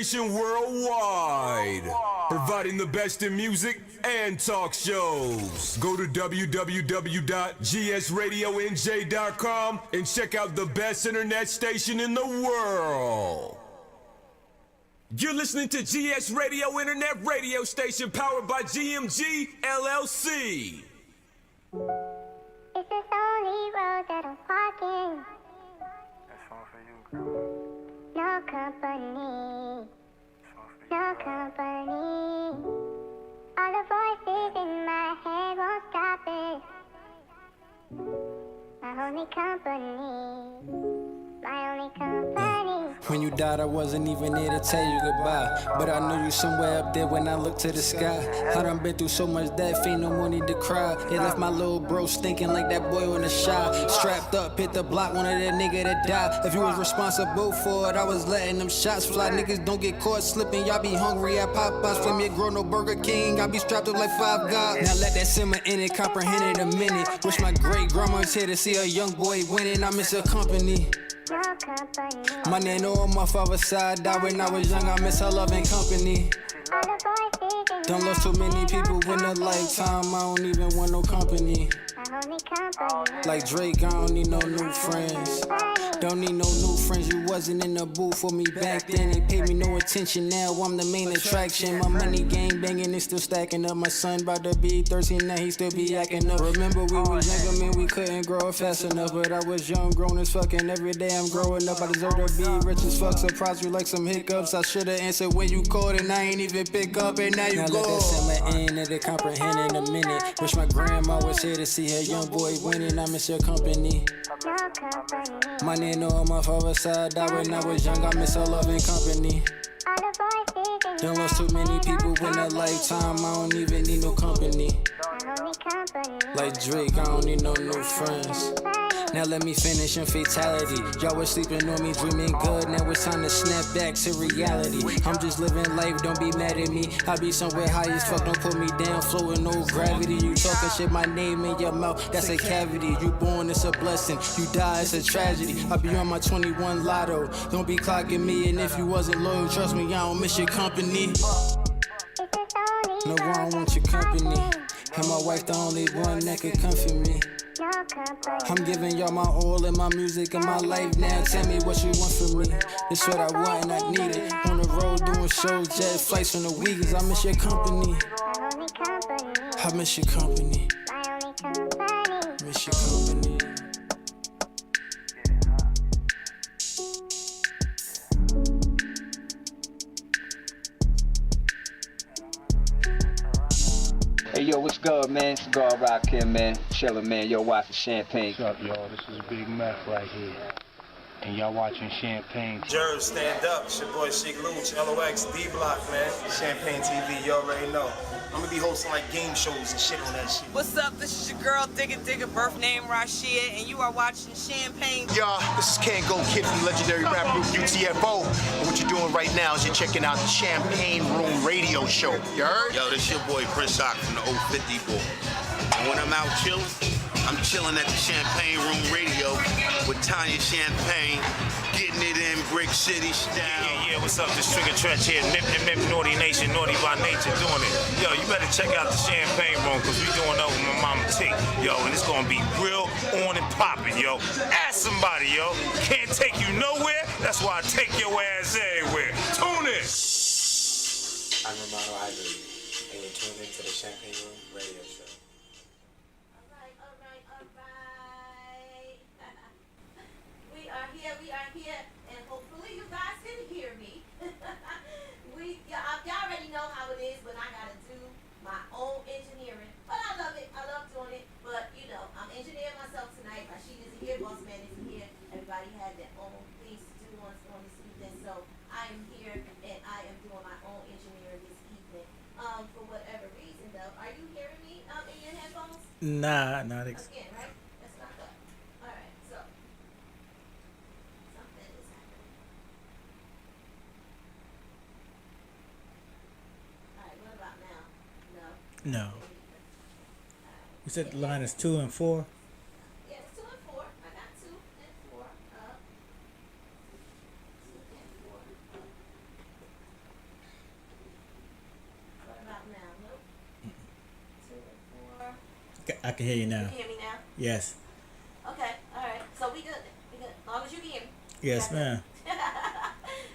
station worldwide, providing the best in music and talk shows. Go to www.gsradionj.com and check out the best internet station in the world. You're listening to GS Radio Internet Radio Station powered by GMG LLC. It's this only road that I'm walking. That's all for you, girl. No company. No company. All the voices in my head won't stop it. My only company. My only company. When you died, I wasn't even there to tell you goodbye. But I knew you somewhere up there when I looked to the sky. I done been through so much death, ain't no more need to cry. It left my little bro stinking like that boy on the shot. Strapped up, hit the block, wanted that nigga to die. If you was responsible for it, I was letting them shots fly. Niggas don't get caught slipping, y'all be hungry at Popeyes. Flame me grow no Burger King, I be strapped up like Five Guys. Now let that simmer in it, comprehend it a minute. Wish my great grandma's here to see a young boy winning. I miss her company. No company. My nana on my father's side died when I was young. I miss her love and company. All the voices in Don't my lose too many head people won't in a stop it. lifetime. I don't even want no company. My only company. Like Drake, I don't need no new friends. Don't need no new friends. You wasn't in the booth for me back then. They paid me no attention. Now I'm the main attraction. My money gang banging is still stacking up. My son about to be 13 now, he still be acting up. Remember we was younger, man, we couldn't grow up fast enough. But I was young, grown as fuck, and every day I'm growing up. I deserve to be rich as fuck. Surprised you like some hiccups. I should've answered when you called and I ain't even pick up. And now you go. Let that simmer in and they comprehend in a minute. Wish my grandma was here to see her young boy winning. I miss your company. No company. My nana on my father's side died when I was young. I miss her love and company. All the voices in Don't my lose too many head people won't in a stop it. lifetime. I don't even need no company. My only company. Like Drake, I don't need no new friends. Now let me finish in fatality. Y'all was sleeping on me, dreaming good. Now it's time to snap back to reality. I'm just living life, don't be mad at me. I be somewhere high as fuck, don't put me down, floating no gravity. You talking shit, my name in your mouth, that's a cavity. You born, it's a blessing. You die, it's a tragedy. I be on my 21 lotto. Don't be clocking me, and if you wasn't loyal, trust me, I don't miss your company. It's this only No, I road don't want that your I'm company. walking. And my wife the only one that can comfort me. No company. I'm giving y'all my all in my music and my life now. Tell me what you want from me. It's what I want and I need it. On the road doing shows, jet flights from the weekends. I miss your company. My only company. I miss your company. My only company. Miss your company. Hey yo, what's good, man? Cigar Rock here, man. Chillin', man. Yo, watching Champagne. What's up, y'all? This is Big Meth right here. And y'all watching Champagne. Jerv, stand up. It's your boy Sheik Luch, LOX, D-Block, man. Champagne TV, you already know. I'm gonna be hosting like game shows and shit on that shit. What's up? This is your girl, Digga, birth name Rashia, and you are watching Champagne. Y'all, this is Can't Go Kid from legendary rap group UTFO. And what you're doing right now is you're checking out the Champagne Room Radio Show. You heard? Yo, this your boy Prince Rock from the old 50 Ball. And when I'm out chilling, I'm chilling at the Champagne Room Radio with Tanya Champagne, getting it in Brick City style. Yeah, what's up? This Trigger Trench here, Nip, Naughty Nation, Naughty by Nature doing it. Yo, you better check out the Champagne Room, cause we doing that with my mama T. Yo, and it's gonna be real on and popping, yo. Ask somebody, yo. Can't take you nowhere, that's why I take your ass everywhere. Tune in. I'm Romano Ivory, and you're tuned into the Champagne Room Radio Show. We are here, and hopefully you guys can hear me. Y'all already know how it is when I gotta do my own engineering, but I love it. I love doing it, but you know, I'm engineering myself tonight. Rashid isn't here, Boss Man isn't here. Everybody had their own things to do on this evening, so I am here and I am doing my own engineering this evening. For whatever reason though, are you hearing me in your headphones? Nah, not Again, right? That's not good. All right, so something is happening. All right, what about now? No. No. You said the line is 2 and 4? Yeah, it's 2 and 4. I got 2 and 4 up. 2 and 4 up. now. You can hear me now? Yes. Okay, alright. So we good. We good. As long as you can hear me. Yes, ma'am.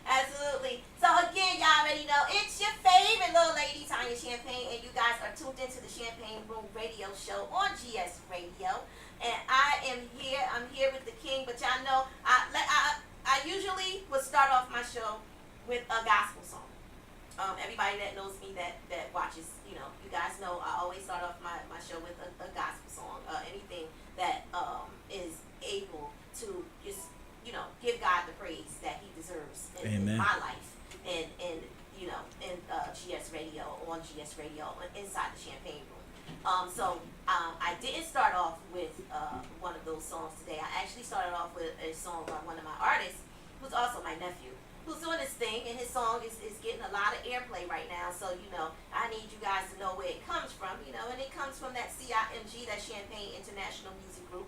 Absolutely. So again, y'all already know it's your favorite little lady, Tanya Champagne, and you guys are tuned into the Champagne Room Radio Show on GS Radio. And I am here. I'm here with the king, but y'all know I usually would start off my show with a gospel song. Everybody that knows me that watches, you guys know I always start off my show with a gospel song. Anything that is able to just give God the praise that He deserves in my life, and in GS Radio, on GS Radio, inside the Champagne Room. So I didn't start off with one of those songs today. I actually started off with a song by one of my artists, who's also my nephew, who's doing this thing, and his song is getting a lot of airplay right now. So I need you guys to know where it comes from, and it comes from that CIMG, that Champagne International Music Group.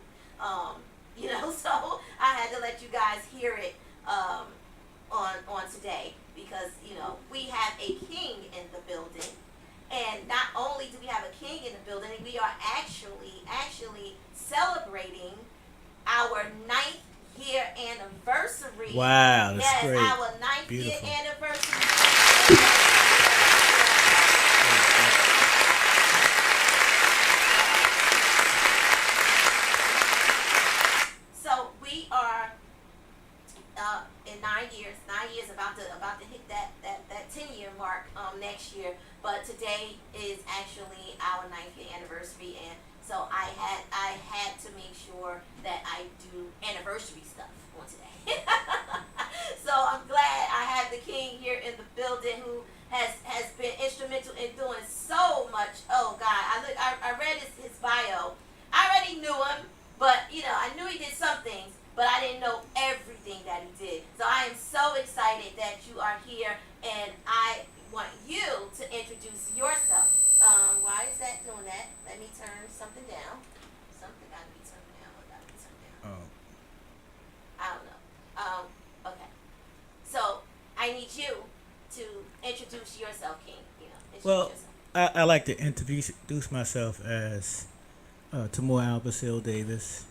So I had to let you guys hear it on today, because we have a king in the building, and not only do we have a king in the building, we are actually celebrating our 9th year anniversary. Wow, that's great. Yes, our 9th Beautiful. year anniversary. So we are in 9 years about to hit that 10-year mark next year. But today is actually our 9th year anniversary, and so I had to make sure that I do anniversary stuff on today. So I'm glad I have the king here in the building, who has been instrumental in doing so much. Oh God, I read his bio. I already knew him, but I knew he did some things, but I didn't know everything that he did. So I am so excited that you are here, and I want you to introduce yourself. Why is that doing that? Let me turn something down. Something got to be turned down. What got to be turned down? I don't know. Okay. So I need you to introduce yourself, King. Well, I like to introduce myself as Tamor Albacil Davis.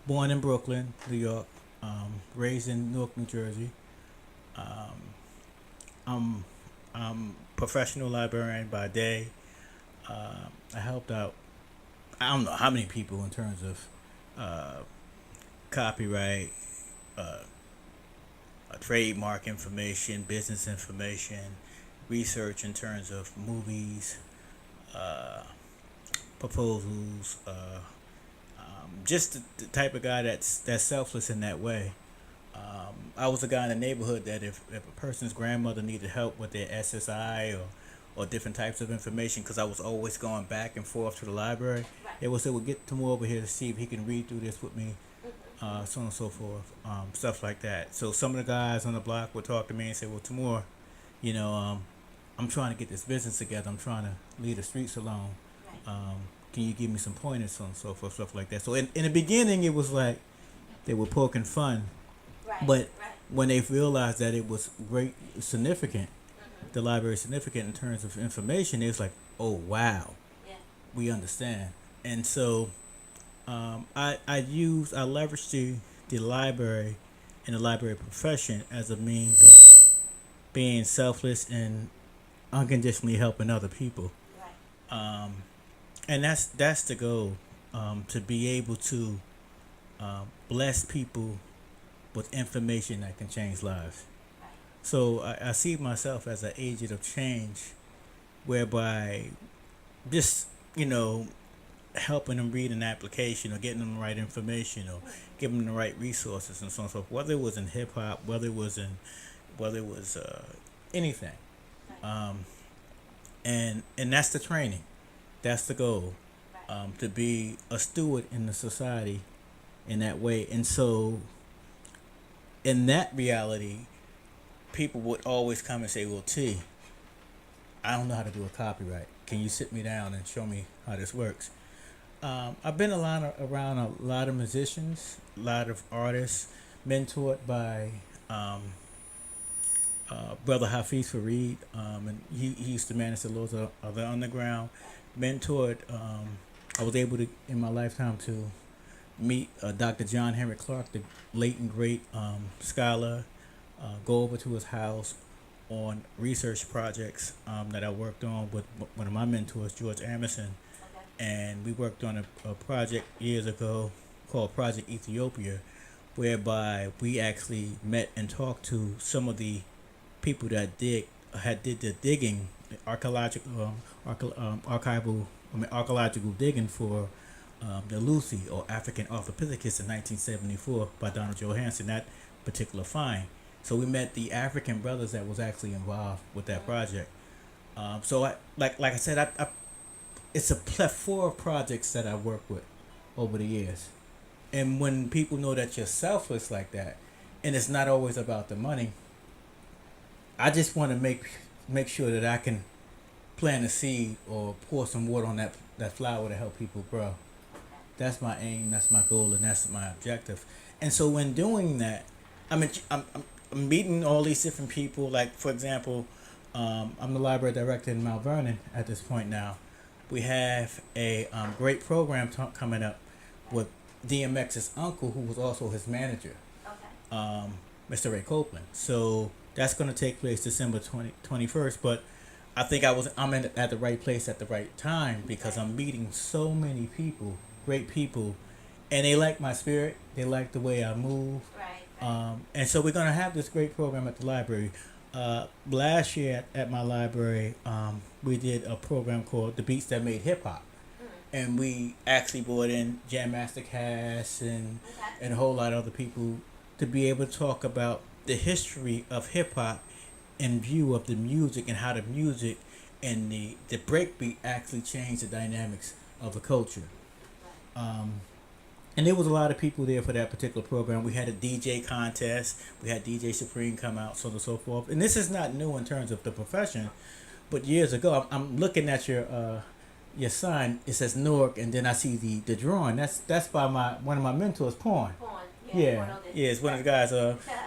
Born in Brooklyn, New York. Raised in Newark, New Jersey. I'm professional librarian by day. I helped out, I don't know how many people in terms of copyright, trademark information, business information, research in terms of movies, proposals, just the type of guy that's selfless in that way. I was a guy in the neighborhood that if a person's grandmother needed help with their SSI or different types of information, because I was always going back and forth to the library, they would say, well, get Tamor over here to see if he can read through this with me, so on and so forth, stuff like that. So some of the guys on the block would talk to me and say, well, Tamor, I'm trying to get this business together. I'm trying to leave the streets alone. Can you give me some pointers, so on and so forth, stuff like that. So in the beginning, it was like they were poking fun. But when they realized that it was significant, the library is significant in terms of information, it was like, oh, wow, we understand. And so I leveraged the library and the library profession as a means of being selfless and unconditionally helping other people. And that's the goal, to be able to bless people with information that can change lives. So I see myself as an agent of change, whereby just helping them read an application or getting them the right information or giving them the right resources and so on and so forth. Whether it was in hip hop, whether it was anything, and that's the training, that's the goal, to be a steward in the society in that way. And so in that reality, people would always come and say, well, T, I don't know how to do a copyright. Can you sit me down and show me how this works? I've been around a lot of musicians, a lot of artists, mentored by Brother Hafiz Fareed, and he used to manage the Lords of the Underground, mentored I was able to in my lifetime to meet Dr. John Henry Clark, the late and great scholar, go over to his house on research projects that I worked on with one of my mentors, George Emerson. And we worked on a project years ago called Project Ethiopia, whereby we actually met and talked to some of the people that did the digging, archaeological digging for the Lucy or African Australopithecus in 1974 by Donald Johanson, that particular find. So we met the African brothers that was actually involved with that project. So like I said, I it's a plethora of projects that I work with over the years. And when people know that you're selfless like that, and it's not always about the money, I just want to make sure that I can plant a seed or pour some water on that flower to help people grow. That's my aim, that's my goal, and that's my objective. And so when doing that, I'm meeting all these different people. Like, for example, I'm the library director in Mount Vernon at this point now. We have a great program coming up with DMX's uncle, who was also his manager, Mr. Ray Copeland. So that's going to take place December 21st. But I think I'm at the right place at the right time, because I'm meeting so many people, great people, and they like my spirit. They like the way I move. And so we're going to have this great program at the library. Last year at my library, we did a program called The Beats That Made Hip Hop. And we actually brought in Jam Master Cash and a whole lot of other people to be able to talk about the history of hip hop in view of the music, and how the music and the breakbeat actually changed the dynamics of the culture. And there was a lot of people there for that particular program. We had a DJ contest. We had DJ Supreme come out, so on and so forth. And this is not new in terms of the profession, but years ago, I'm looking at your sign. It says Newark, and then I see the drawing. That's by one of my mentors, Porn. Yeah, it's one of the guys.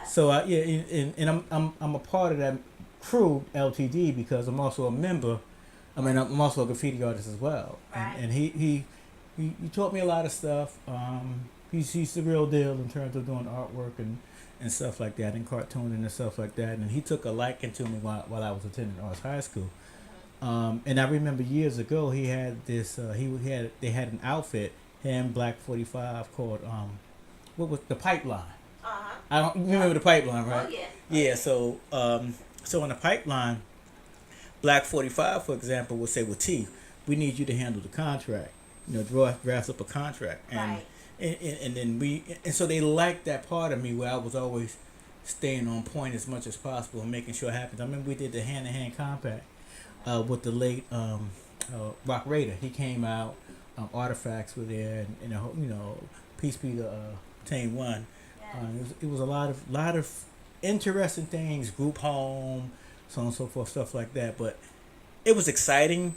So and I'm a part of that crew, LTD, because I'm also a member. I mean, I'm also a graffiti artist as well. And he taught me a lot of stuff. He's the real deal in terms of doing artwork and stuff like that, and cartooning and stuff like that. And he took a liking to me while I was attending Arts High School. And I remember years ago he had this. They had an outfit, him, Black 45, called what was the Pipeline? I don't remember the Pipeline, right? Oh, yeah. Yeah. So in the Pipeline, Black 45, for example, would say, "Well, T, we need you to handle the contract. Draft up a contract." And and then so they liked that part of me where I was always staying on point as much as possible and making sure it happens. I remember we did the hand-to-hand compact with the late Rock Raider. He came out. Artifacts were there, and peace be to Tame One. It was a lot of interesting things. Group home, so on and so forth, stuff like that. But it was exciting.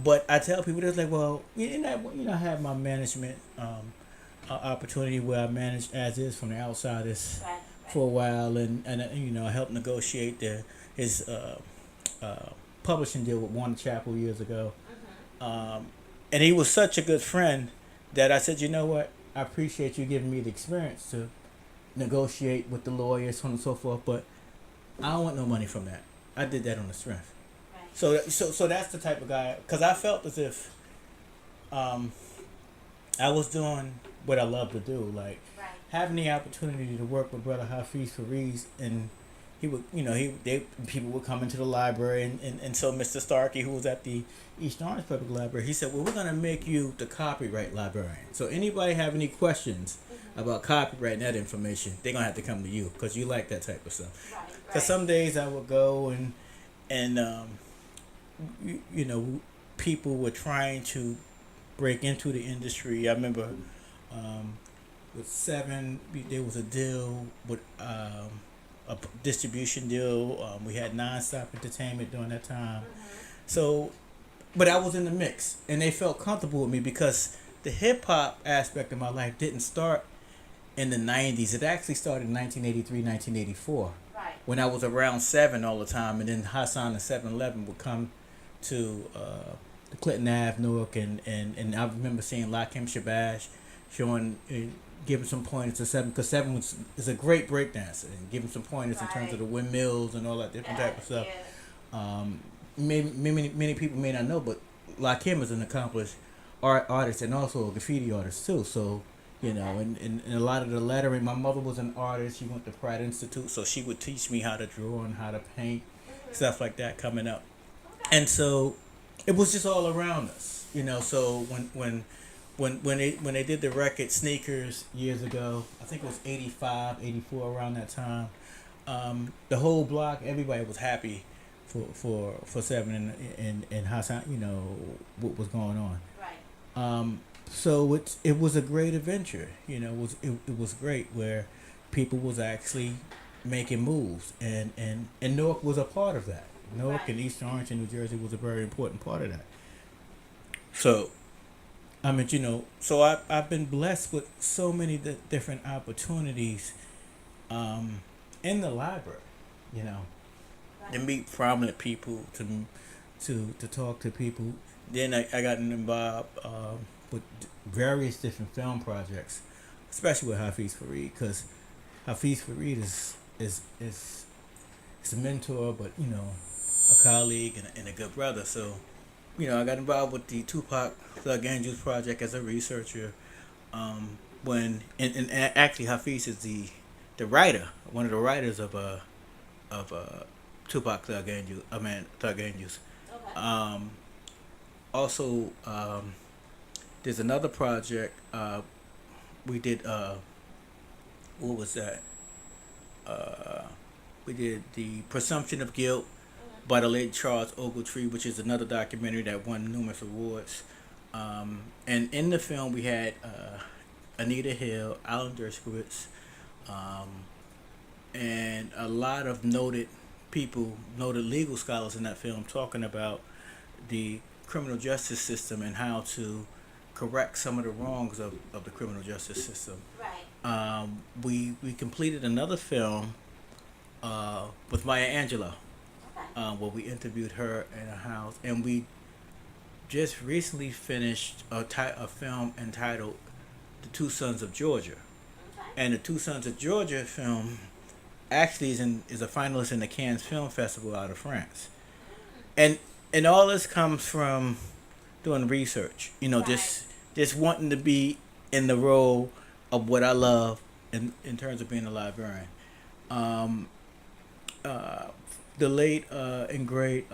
But I tell people, they're like, well, I have my management opportunity where I managed as is from the outsiders for a while, and I helped negotiate his publishing deal with Warner Chappell years ago. And he was such a good friend that I said, you know what, I appreciate you giving me the experience to negotiate with the lawyers, so on and so forth, but I don't want no money from that. I did that on the strength. So that's the type of guy, because I felt as if I was doing what I love to do, like having the opportunity to work with Brother Hafiz Fariz, and he would, people would come into the library, and so Mr. Starkey, who was at the East Orange Public Library, he said, well, we're going to make you the copyright librarian. So anybody have any questions about copyright and that information, they're going to have to come to you, because you like that type of stuff. Because some days I would go and people were trying to break into the industry. I remember with Seven, there was a deal with a distribution deal. We had Nonstop Entertainment during that time. So, but I was in the mix, and they felt comfortable with me because the hip hop aspect of my life didn't start in the 90s. It actually started in 1983, 1984. When I was around 7 all the time, and then Hassan and 7-Eleven would come to the Clinton Ave, Newark, and I remember seeing Lakim Shabash showing, giving some pointers to Seven, because Seven is a great breakdancer, and giving some pointers in terms of the windmills and all that different type of stuff. Many people may not know, but Lakim is an accomplished artist and also a graffiti artist too. So, you know, and a lot of the lettering. My mother was an artist. She went to Pratt Institute, so she would teach me how to draw and how to paint, stuff like that coming up. And so, it was just all around us, you know. So when they did the record Sneakers years ago, I think it was 85, 84 around that time. The whole block, everybody was happy for Seven and how, you know, what was going on. Right. So it was a great adventure, you know. It was great where people was actually making moves, and Newark was a part of that. Newark and East Orange and New Jersey was a very important part of that. So, I mean, you know, so I've been blessed with so many different opportunities in the library, you know, to meet prominent people, to talk to people. Then I got involved with various different film projects, especially with Hafiz Fareed, because Hafiz Fareed is a mentor, but, you know, a colleague and a good brother. So, you know, I got involved with the Tupac Thug Angels project as a researcher. When and actually Hafiz is the writer, one of the writers of Tupac Thug Angels. Thug Angels. Okay. Also, there's another project we did. What was that? We did the Presumption of Guilt by the late Charles Ogletree, which is another documentary that won numerous awards. And in the film we had Anita Hill, Alan Dershowitz, and a lot of noted people, noted legal scholars in that film, talking about the criminal justice system and how to correct some of the wrongs of the criminal justice system. Right. We completed another film with Maya Angelou, where we interviewed her in a house, and we just recently finished a film entitled The Two Sons of Georgia. Okay. And The Two Sons of Georgia film actually is a finalist in the Cannes Film Festival out of France. And all this comes from doing research, you know, right. just wanting to be in the role of what I love in terms of being a librarian. The late and great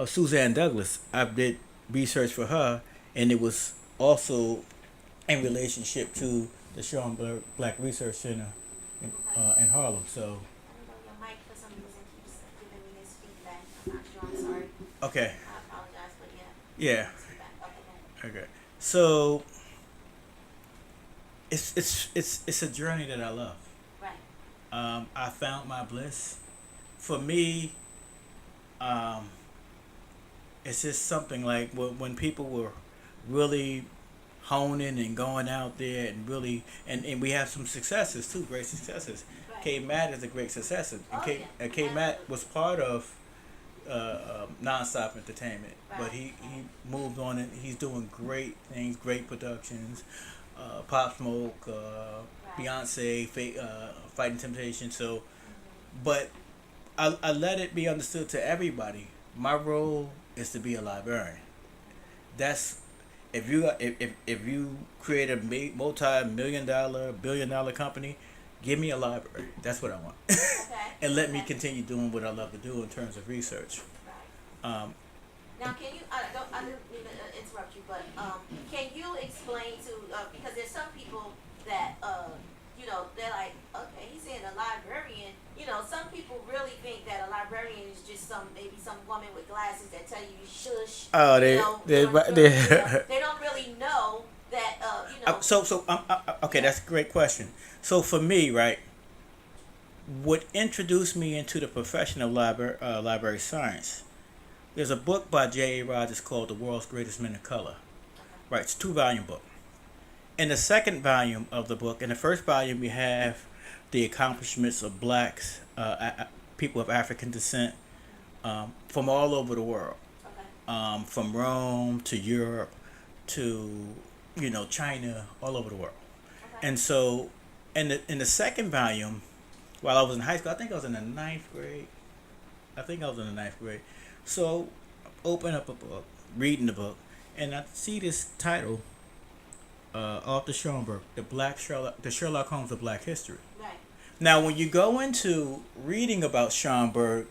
Suzanne Douglas, I did research for her, and it was also in relationship to the Sean Black Research Center in Harlem. So. Your mic for some reason keeps giving me this feedback. I'm not sure. I'm sorry. Okay. I apologize, but yeah. Okay. Okay. So. It's a journey that I love. Right. I found my bliss. For me, it's just something like when people were really honing and going out there and really, and we have some successes too, great successes. Right. K-Matt is a great success. And K-Matt was part of Nonstop Entertainment, right. But he moved on and he's doing great things, great productions. Pop Smoke, right. Beyonce, Fighting Temptation. So, but I let it be understood to everybody. My role is to be a librarian. That's if you create a multi-million-dollar, billion-dollar company, give me a library. That's what I want. Okay. And let me continue doing what I love to do in terms of research. Right. Now, can you? I didn't mean to interrupt you, but can you explain to because there's some people that you know, they're like, okay, he's saying a librarian. You know, some people really think that a librarian is just maybe some woman with glasses that tell you shush. Oh, they don't really know that. You know. Okay, that's a great question. So for me, right, what introduced me into the profession of library science. There's a book by J.A. Rogers called The World's Greatest Men of Color. Right, it's a 2-volume book. In the second volume of the book, in the first volume, we have the accomplishments of blacks, people of African descent, from all over the world. from Rome to Europe to China, all over the world. And so, in the second volume, while I was in high school, I think I was in the ninth grade. So, open up a book, reading the book, and I see this title, Arthur Schoenberg, the Sherlock Holmes of Black History. Right. Now, when you go into reading about Schoenberg,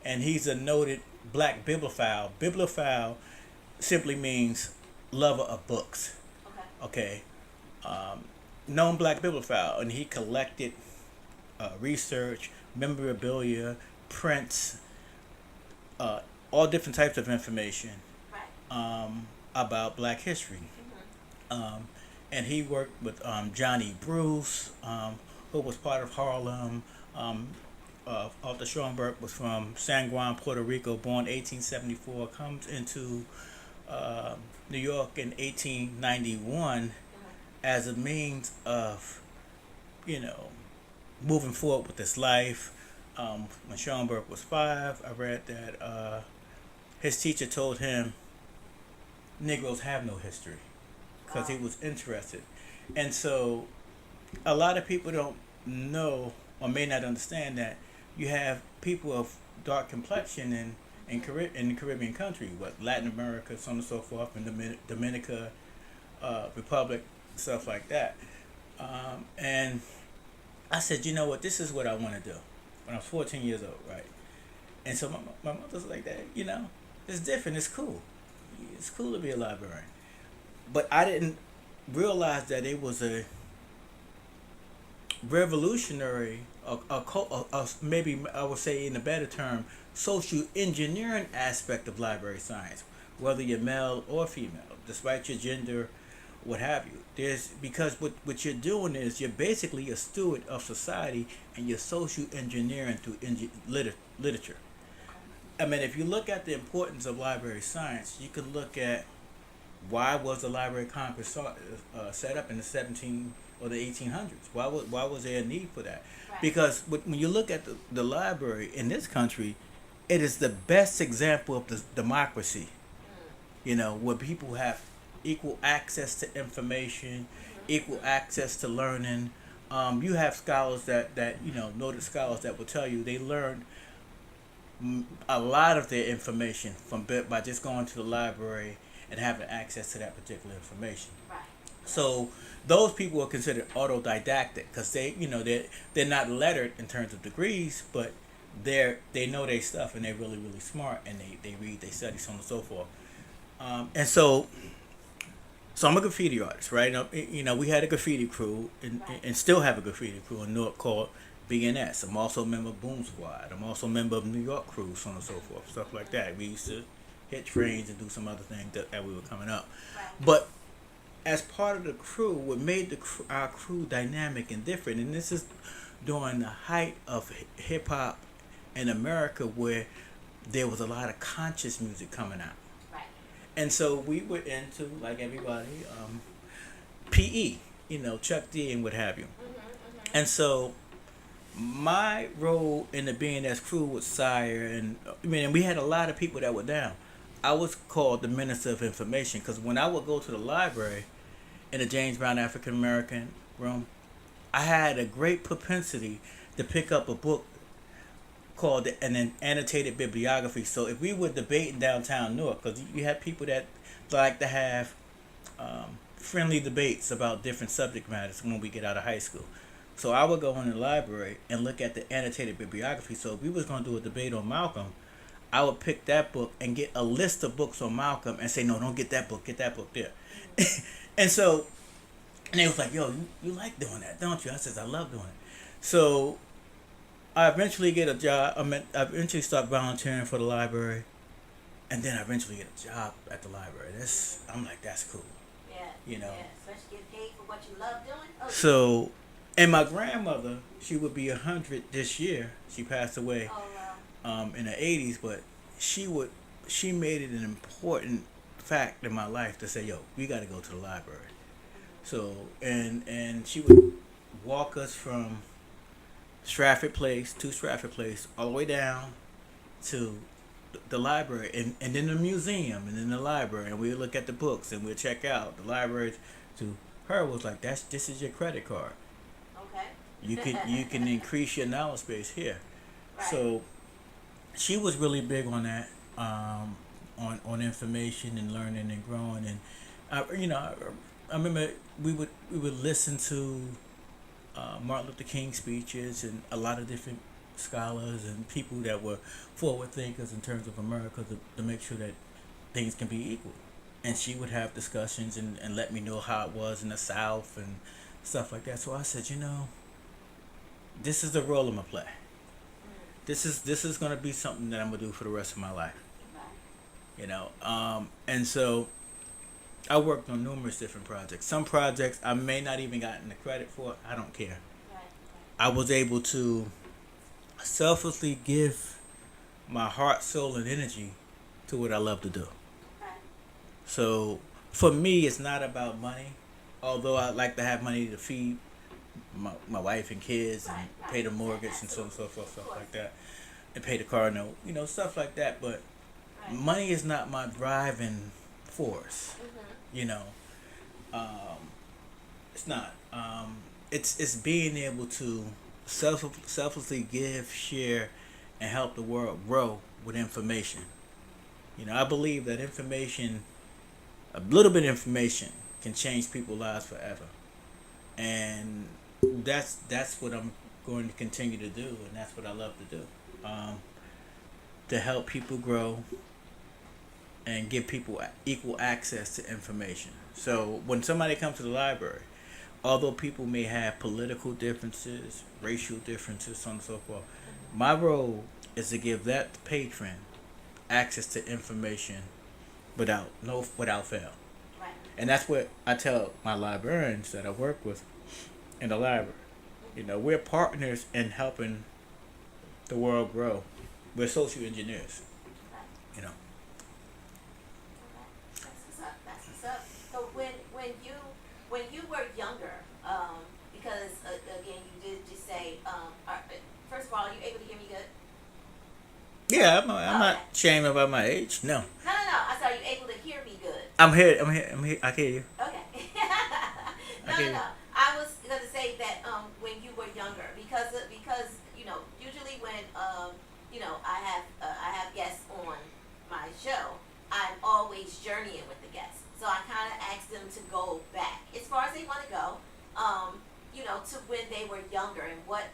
and he's a noted black bibliophile. Bibliophile simply means lover of books. Okay. Known black bibliophile, and he collected research, memorabilia, prints, all different types of information about black history. And he worked with Johnny Bruce, who was part of Harlem. Arthur Schoenberg was from San Juan, Puerto Rico, born 1874, comes into New York in 1891 as a means of, moving forward with his life. When Schoenberg was 5, I read that his teacher told him Negroes have no history because he was interested. And so a lot of people don't know or may not understand that you have people of dark complexion in the Caribbean country, Latin America, so on and so forth, and Dominica Republic, stuff like that. And I said, you know what, this is what I want to do. When I was 14 years old, right? And so my mother's like that, it's different, it's cool. It's cool to be a librarian. But I didn't realize that it was a revolutionary, maybe I would say in a better term, social engineering aspect of library science, whether you're male or female, despite your gender, what have you. Because what you're doing is you're basically a steward of society, and you're social engineering through literature. I mean, if you look at the importance of library science, you can look at why was the Library of Congress set up in the 17 or the 1800s? Why was there a need for that? Right. Because when you look at the library in this country, it is the best example of the democracy. Where people have equal access to information, equal access to learning. You have scholars that noted scholars that will tell you they learned a lot of their information by just going to the library and having access to that particular information. Right. So those people are considered autodidactic because they're not lettered in terms of degrees, but they know their stuff, and they're really, really smart, and they read, they study, so on and so forth. And so I'm a graffiti artist, right? We had a graffiti crew and still have a graffiti crew in Newark called BNS. I'm also a member of Boom Squad. I'm also a member of New York crew, so on and so forth, stuff like that. We used to hit trains and do some other things that we were coming up. But as part of the crew, what made our crew dynamic and different, and this is during the height of hip hop in America, where there was a lot of conscious music coming out. And so we were into, like everybody, PE, Chuck D and what have you. And so my role in the BNS crew with Sire, and we had a lot of people that were down. I was called the Minister of Information because when I would go to the library in the James Brown African American room, I had a great propensity to pick up a book called an annotated bibliography. So if we were debating downtown Newark, because you had people that like to have friendly debates about different subject matters when we get out of high school. So I would go in the library and look at the annotated bibliography. So if we was going to do a debate on Malcolm, I would pick that book and get a list of books on Malcolm and say, no, don't get that book there. And they was like, yo, you like doing that, don't you? I says, I love doing it. So I eventually get a job. I eventually start volunteering for the library, and then I eventually get a job at the library. I'm like, that's cool. Yeah. Yeah, especially get paid for what you love doing. Oh, so, and my grandmother, she would be 100 this year. She passed away in the 80s, but she made it an important fact in my life to say, yo, we got to go to the library. So, and she would walk us from Stratford Place, all the way down to the library and then the museum and then the library, and we look at the books and we'll check out the library. To her was like, this is your credit card. Okay. You can increase your knowledge base here. Right. So she was really big on that, on information and learning and growing. And I remember we would listen to Martin Luther King speeches and a lot of different scholars and people that were forward thinkers in terms of America to make sure that things can be equal. And she would have discussions and let me know how it was in the South and stuff like that. So I said, this is the role I'm gonna play. This is gonna be something that I'm gonna do for the rest of my life. And so I worked on numerous different projects. Some projects I may not even gotten the credit for. I don't care. I was able to selflessly give my heart, soul, and energy to what I love to do. So for me, it's not about money, although I like to have money to feed my wife and kids and pay the mortgage and so on and so forth, stuff like that, and pay the car note, stuff like that. But money is not my driving force. It's not. It's being able to selflessly give, share, and help the world grow with information. I believe that information, a little bit of information, can change people's lives forever, and that's what I'm going to continue to do, and that's what I love to do, to help people grow and give people equal access to information. So when somebody comes to the library, although people may have political differences, racial differences, so on and so forth, my role is to give that patron access to information without fail. Right. And that's what I tell my librarians that I work with in the library. We're partners in helping the world grow. We're social engineers. That's what's up. So when you were younger, because again you did just say, first of all, are you able to hear me good? Yeah, I'm not ashamed about my age. No. No. I said, are you able to hear me good? I'm here. I can hear you. Okay. No. I was going to say that when you were younger, because usually when I have guests on my show, I'm always journeying with the guests. So I kind of ask them to go back as far as they want to go, to when they were younger, and what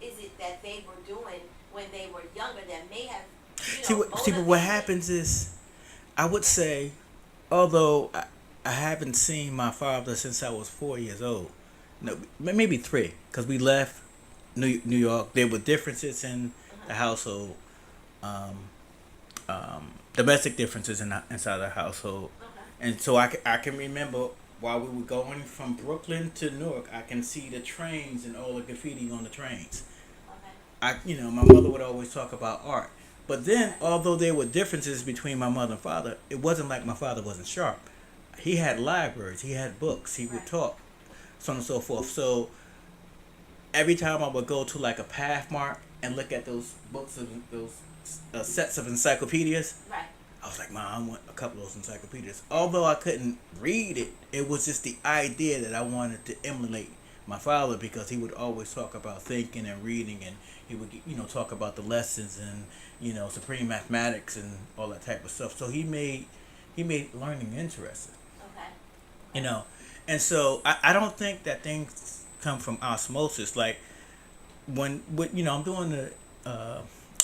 is it that they were doing when they were younger that may have see what happens is, I would say, although I haven't seen my father since I was 4 years old, no, maybe 3, because we left New York. There were differences in the household, domestic differences inside the household, and so I can remember while we were going from Brooklyn to Newark, I can see the trains and all the graffiti on the trains. My mother would always talk about art. But then, although there were differences between my mother and father, it wasn't like my father wasn't sharp. He had libraries, he had books, he would talk, so on and so forth. So every time I would go to like a Pathmark and look at those books, those sets of encyclopedias, I was like, Mom, I want a couple of those encyclopedias. Although I couldn't read it, it was just the idea that I wanted to emulate my father, because he would always talk about thinking and reading, and he would talk about the lessons and supreme mathematics and all that type of stuff. So he made learning interesting. And so I don't think that things come from osmosis. Like when I'm doing the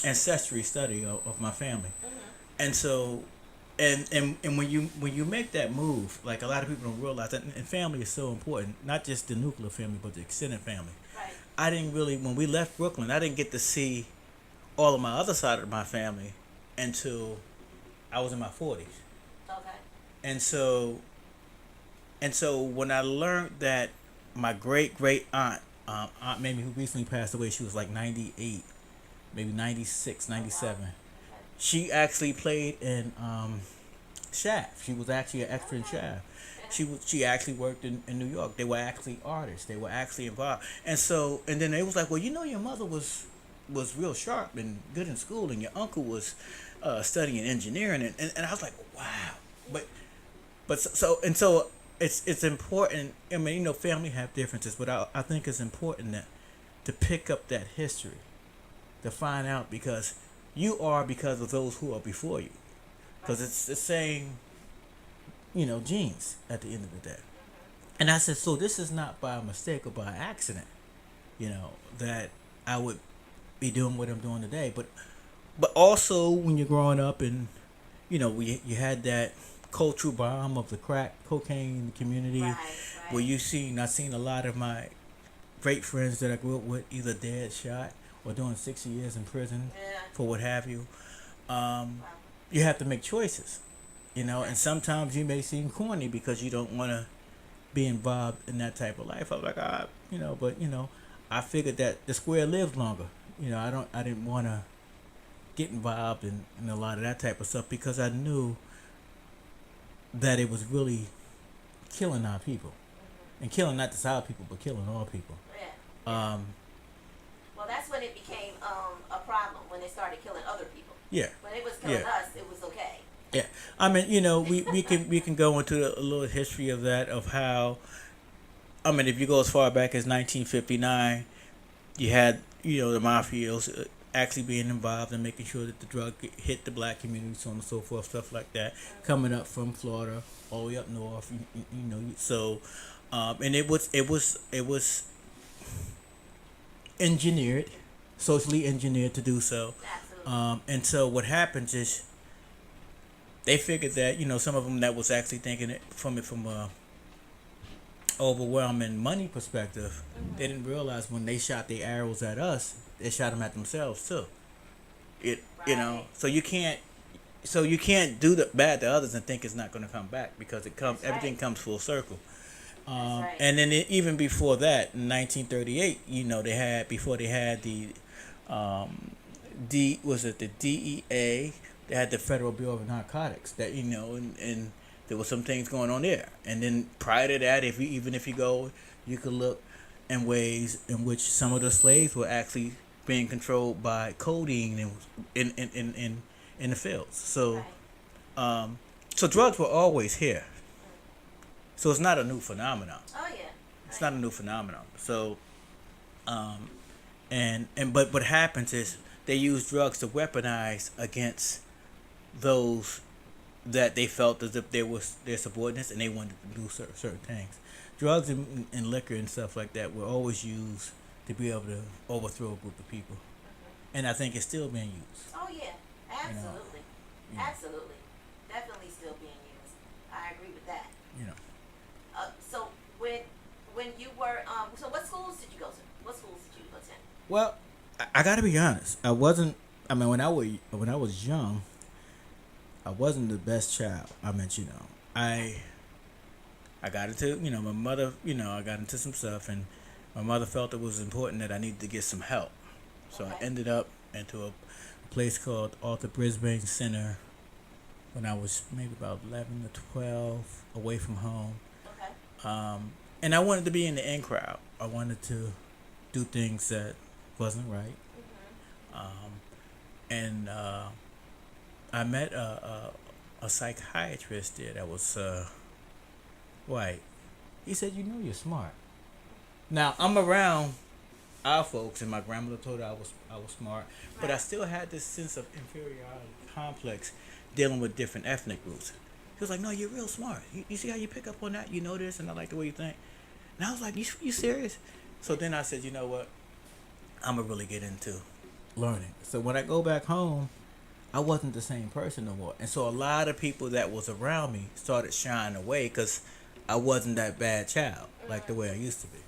ancestry study of my family, and so and when you make that move, like a lot of people don't realize that, and family is so important, not just the nuclear family but the extended family. I didn't really, when we left Brooklyn, I didn't get to see all of my other side of my family until I was in my 40s. And so when I learned that my great aunt, Aunt Mamie, who recently passed away, she was like 98, maybe 96, 97. She actually played in Shaft. She was actually an extra in Shaft. She actually worked in New York. They were actually artists. They were actually involved. And then they was like, well, your mother was real sharp and good in school, and your uncle was studying engineering, and I was like, wow. So it's important. I mean, you know, family have differences, but I think it's important to pick up that history, to find out, because you are because of those who are before you, because it's the same, you know, genes at the end of the day. And I said, so this is not by mistake or by accident, you know, that I would be doing what I'm doing today. But also when you're growing up and, you know, you had that cultural bomb of the crack cocaine in the community, where I seen a lot of my great friends that I grew up with either dead, shot, or doing 60 years in prison for what have you. You have to make choices, you know, and sometimes you may seem corny because you don't want to be involved in that type of life. I was like, you know, but you know, I figured that the square lived longer. You know, I didn't want to get involved in a lot of that type of stuff because I knew that it was really killing our people, and killing not just our people, but killing all people. Well, that's when it became a problem, when they started killing other people. Yeah. When it was killing us, it was okay. Yeah, I mean, you know, we can go into a little history of that, of how, I mean, if you go as far back as 1959, you had, you know, the mafias actually being involved in making sure that the drug hit the black community, so on and so forth, stuff like that, coming up from Florida all the way up north, you know, so, and it was engineered, socially engineered to do so. And so what happens is, they figured that, you know, some of them that was actually thinking it from a overwhelming money perspective, they didn't realize when they shot their arrows at us, they shot them at themselves too. You know, so you can't do the bad to others and think it's not going to come back, because everything comes full circle. And then even before that, in 1938, you know, they had the DEA. They had the Federal Bureau of Narcotics, that, you know, and there was some things going on there. And then prior to that, if you go, you could look in ways in which some of the slaves were actually being controlled by codeine in the fields. So, so drugs were always here. So it's not a new phenomenon. Oh yeah. It's not a new phenomenon. So, but what happens is they use drugs to weaponize against those that they felt as if they was their subordinates and they wanted to do certain things. Drugs and liquor and stuff like that were always used to be able to overthrow a group of people, and I think it's still being used. Oh yeah, absolutely, You know? absolutely, definitely still being used. I agree with that. You know. So when you were so what schools did you go to? What schools did you attend? Well, I gotta be honest. I wasn't. I mean, when I was young, I wasn't the best child. I mean, you know, I got into, you know, my mother, you know, I got into some stuff, and my mother felt it was important that I needed to get some help. So I ended up into a place called Arthur Brisbane Center when I was maybe about 11 to 12, away from home. Okay. And I wanted to be in the in crowd. I wanted to do things that wasn't right. And I met a psychiatrist there that was white. He said, "You know, you're smart." Now I'm around our folks, and my grandmother told her I was smart, but I still had this sense of inferiority complex dealing with different ethnic groups. He was like, "No, you're real smart. You see how you pick up on that? You know this, and I like the way you think." And I was like, "You serious?" So then I said, "You know what? I'm gonna really get into learning." So when I go back home, I wasn't the same person no more, and so a lot of people that was around me started shying away because I wasn't that bad child like the way I used to be.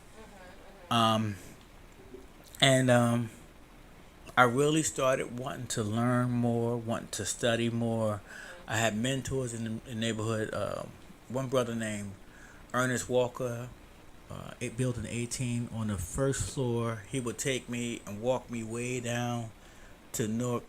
I really started wanting to learn more, wanting to study more. I had mentors in the neighborhood. One brother named Ernest Walker, building 18 on the first floor. He would take me and walk me way down to Newark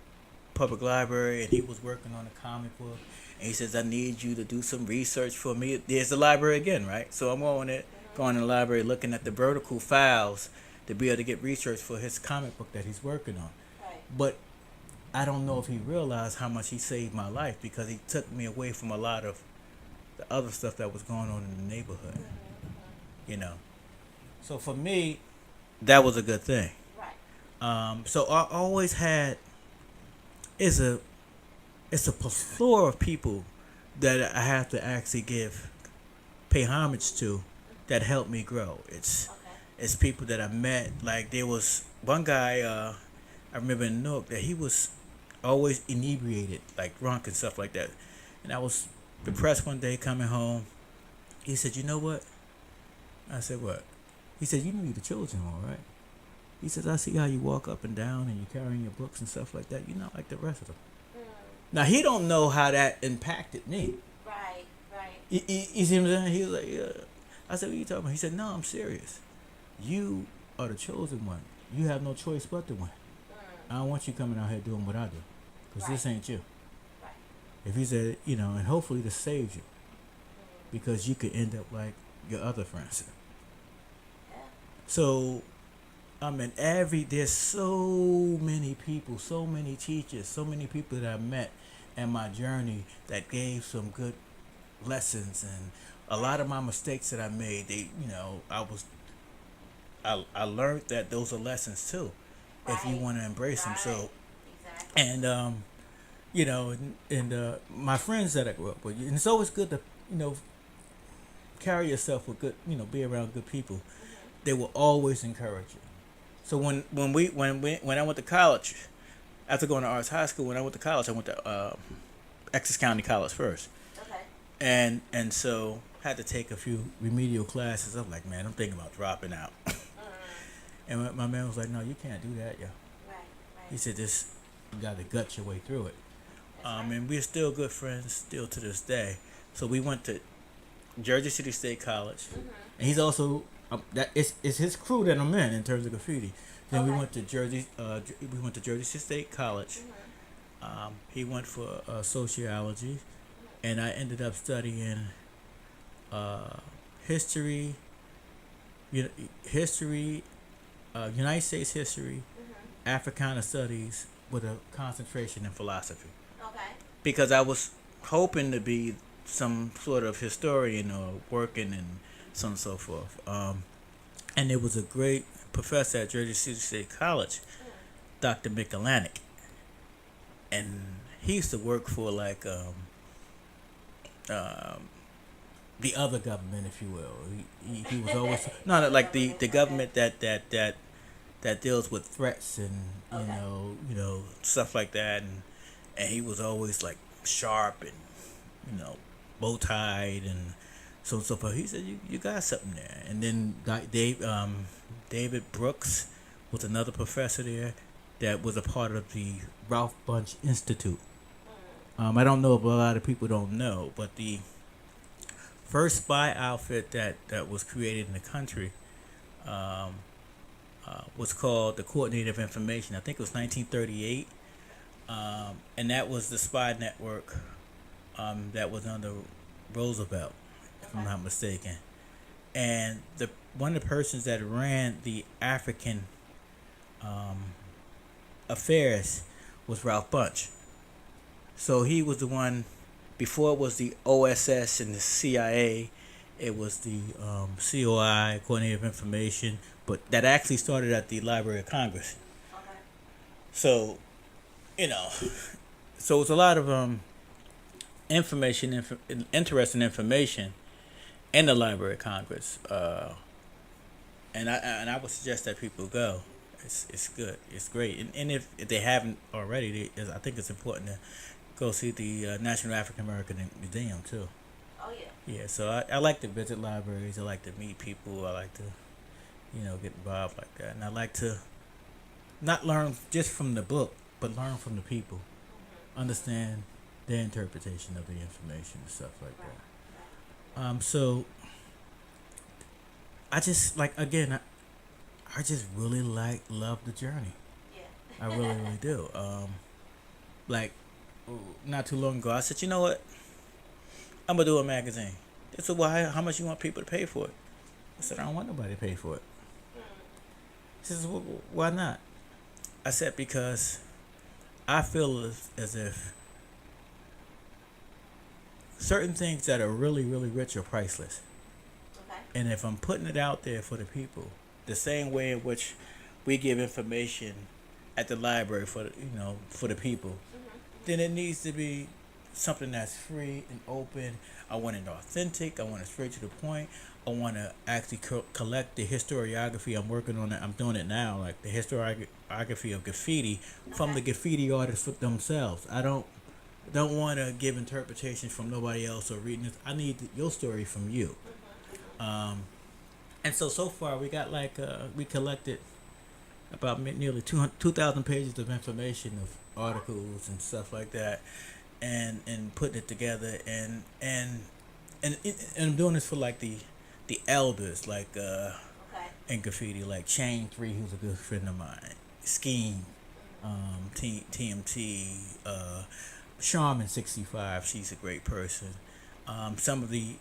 Public Library, and he was working on a comic book. And he says, "I need you to do some research for me." There's the library again, right? So I'm going in the library, looking at the vertical files to be able to get research for his comic book that he's working on. Right. But I don't know if he realized how much he saved my life because he took me away from a lot of the other stuff that was going on in the neighborhood. You know. So for me, that was a good thing. So I always had it's a plethora of people that I have to actually pay homage to that helped me grow. It's people that I met. Like there was one guy I remember in Newark that he was always inebriated, like drunk and stuff like that. And I was depressed one day coming home. He said, "You know what?" I said, "What?" He said, "You know you're the chosen one, right?" He says, "I see how you walk up and down and you're carrying your books and stuff like that. You're not like the rest of them." Now, he don't know how that impacted me. Right. You see what I'm saying? He was like, "Yeah." I said, "What are you talking about?" He said, "No, I'm serious. You are the chosen one. You have no choice but to win. I don't want you coming out here doing what I do. Because this ain't you." If he said, you know, and hopefully this saves you. Because you could end up like your other friends. So, I mean, there's so many people, so many teachers, so many people that I met in my journey that gave some good lessons, and a lot of my mistakes that I made, I learned that those are lessons too, if you want to embrace them. So, and my friends that I grew up with, and it's always good to carry yourself with good, be around good people. They will always encourage you. So when I went to college, after going to Arts High School, when I went to college, I went to Essex County College first. Okay. And so had to take a few remedial classes. I'm like, man, I'm thinking about dropping out. And my man was like, "No, you can't do that, yo." Right. He said, you got to gut your way through it. And we're still good friends, still to this day. So we went to Jersey City State College, and he's also it's his crew that I'm in terms of graffiti. Then we went to Jersey City State College. He went for sociology, and I ended up studying history, United States history, Africana studies with a concentration in philosophy. Okay. Because I was hoping to be some sort of historian or working and so on and so forth. And there was a great professor at Jersey City State College, Dr. Michalanic. And he used to work for like the other government, if you will. He was always like the government that deals with threats and you know stuff like that, and he was always like sharp and bow tied and so forth. He said, you got something there. And then David Brooks was another professor there that was a part of the Ralph Bunche Institute. I don't know if a lot of people don't know, but the first spy outfit that was created in the country was called the Coordinator of Information. I think it was 1938, and that was the spy network that was under Roosevelt, if I'm not mistaken. And one of the persons that ran the African affairs was Ralph Bunche. So he was the one. Before it was the OSS and the CIA, it was the COI, Coordinator of Information, but that actually started at the Library of Congress. Okay. So, so it's a lot of interesting information in the Library of Congress, and I would suggest that people go. It's good, it's great, and if they haven't already, I think it's important to go see the National African American Museum too. Oh yeah. Yeah, so I like to visit libraries. I like to meet people. I like to, get involved like that. And I like to not learn just from the book, but learn from the people. Understand their interpretation of the information and stuff like that. So I just I just really love the journey. Yeah. I really do. Not too long ago, I said, you know what? I'm gonna do a magazine. They said, well, how much you want people to pay for it? I said, I don't want nobody to pay for it. He says, well, why not? I said, because I feel as if certain things that are really, really rich are priceless. Okay. And if I'm putting it out there for the people, the same way in which we give information at the library for for the people, then it needs to be something that's free and open. I want it authentic. I want it straight to the point. I want to actually collect the historiography. I'm working on it. I'm doing it now, like the historiography of graffiti from the graffiti artists themselves. I don't want to give interpretations from nobody else or reading it. I need your story from you. And so far we got we collected about nearly 2,000 pages of information of articles and stuff like that, and putting it together and I'm doing this for like the elders in graffiti, like Chain 3, who's a good friend of mine, Scheme, TMT, Charmin 65, she's a great person. Some of the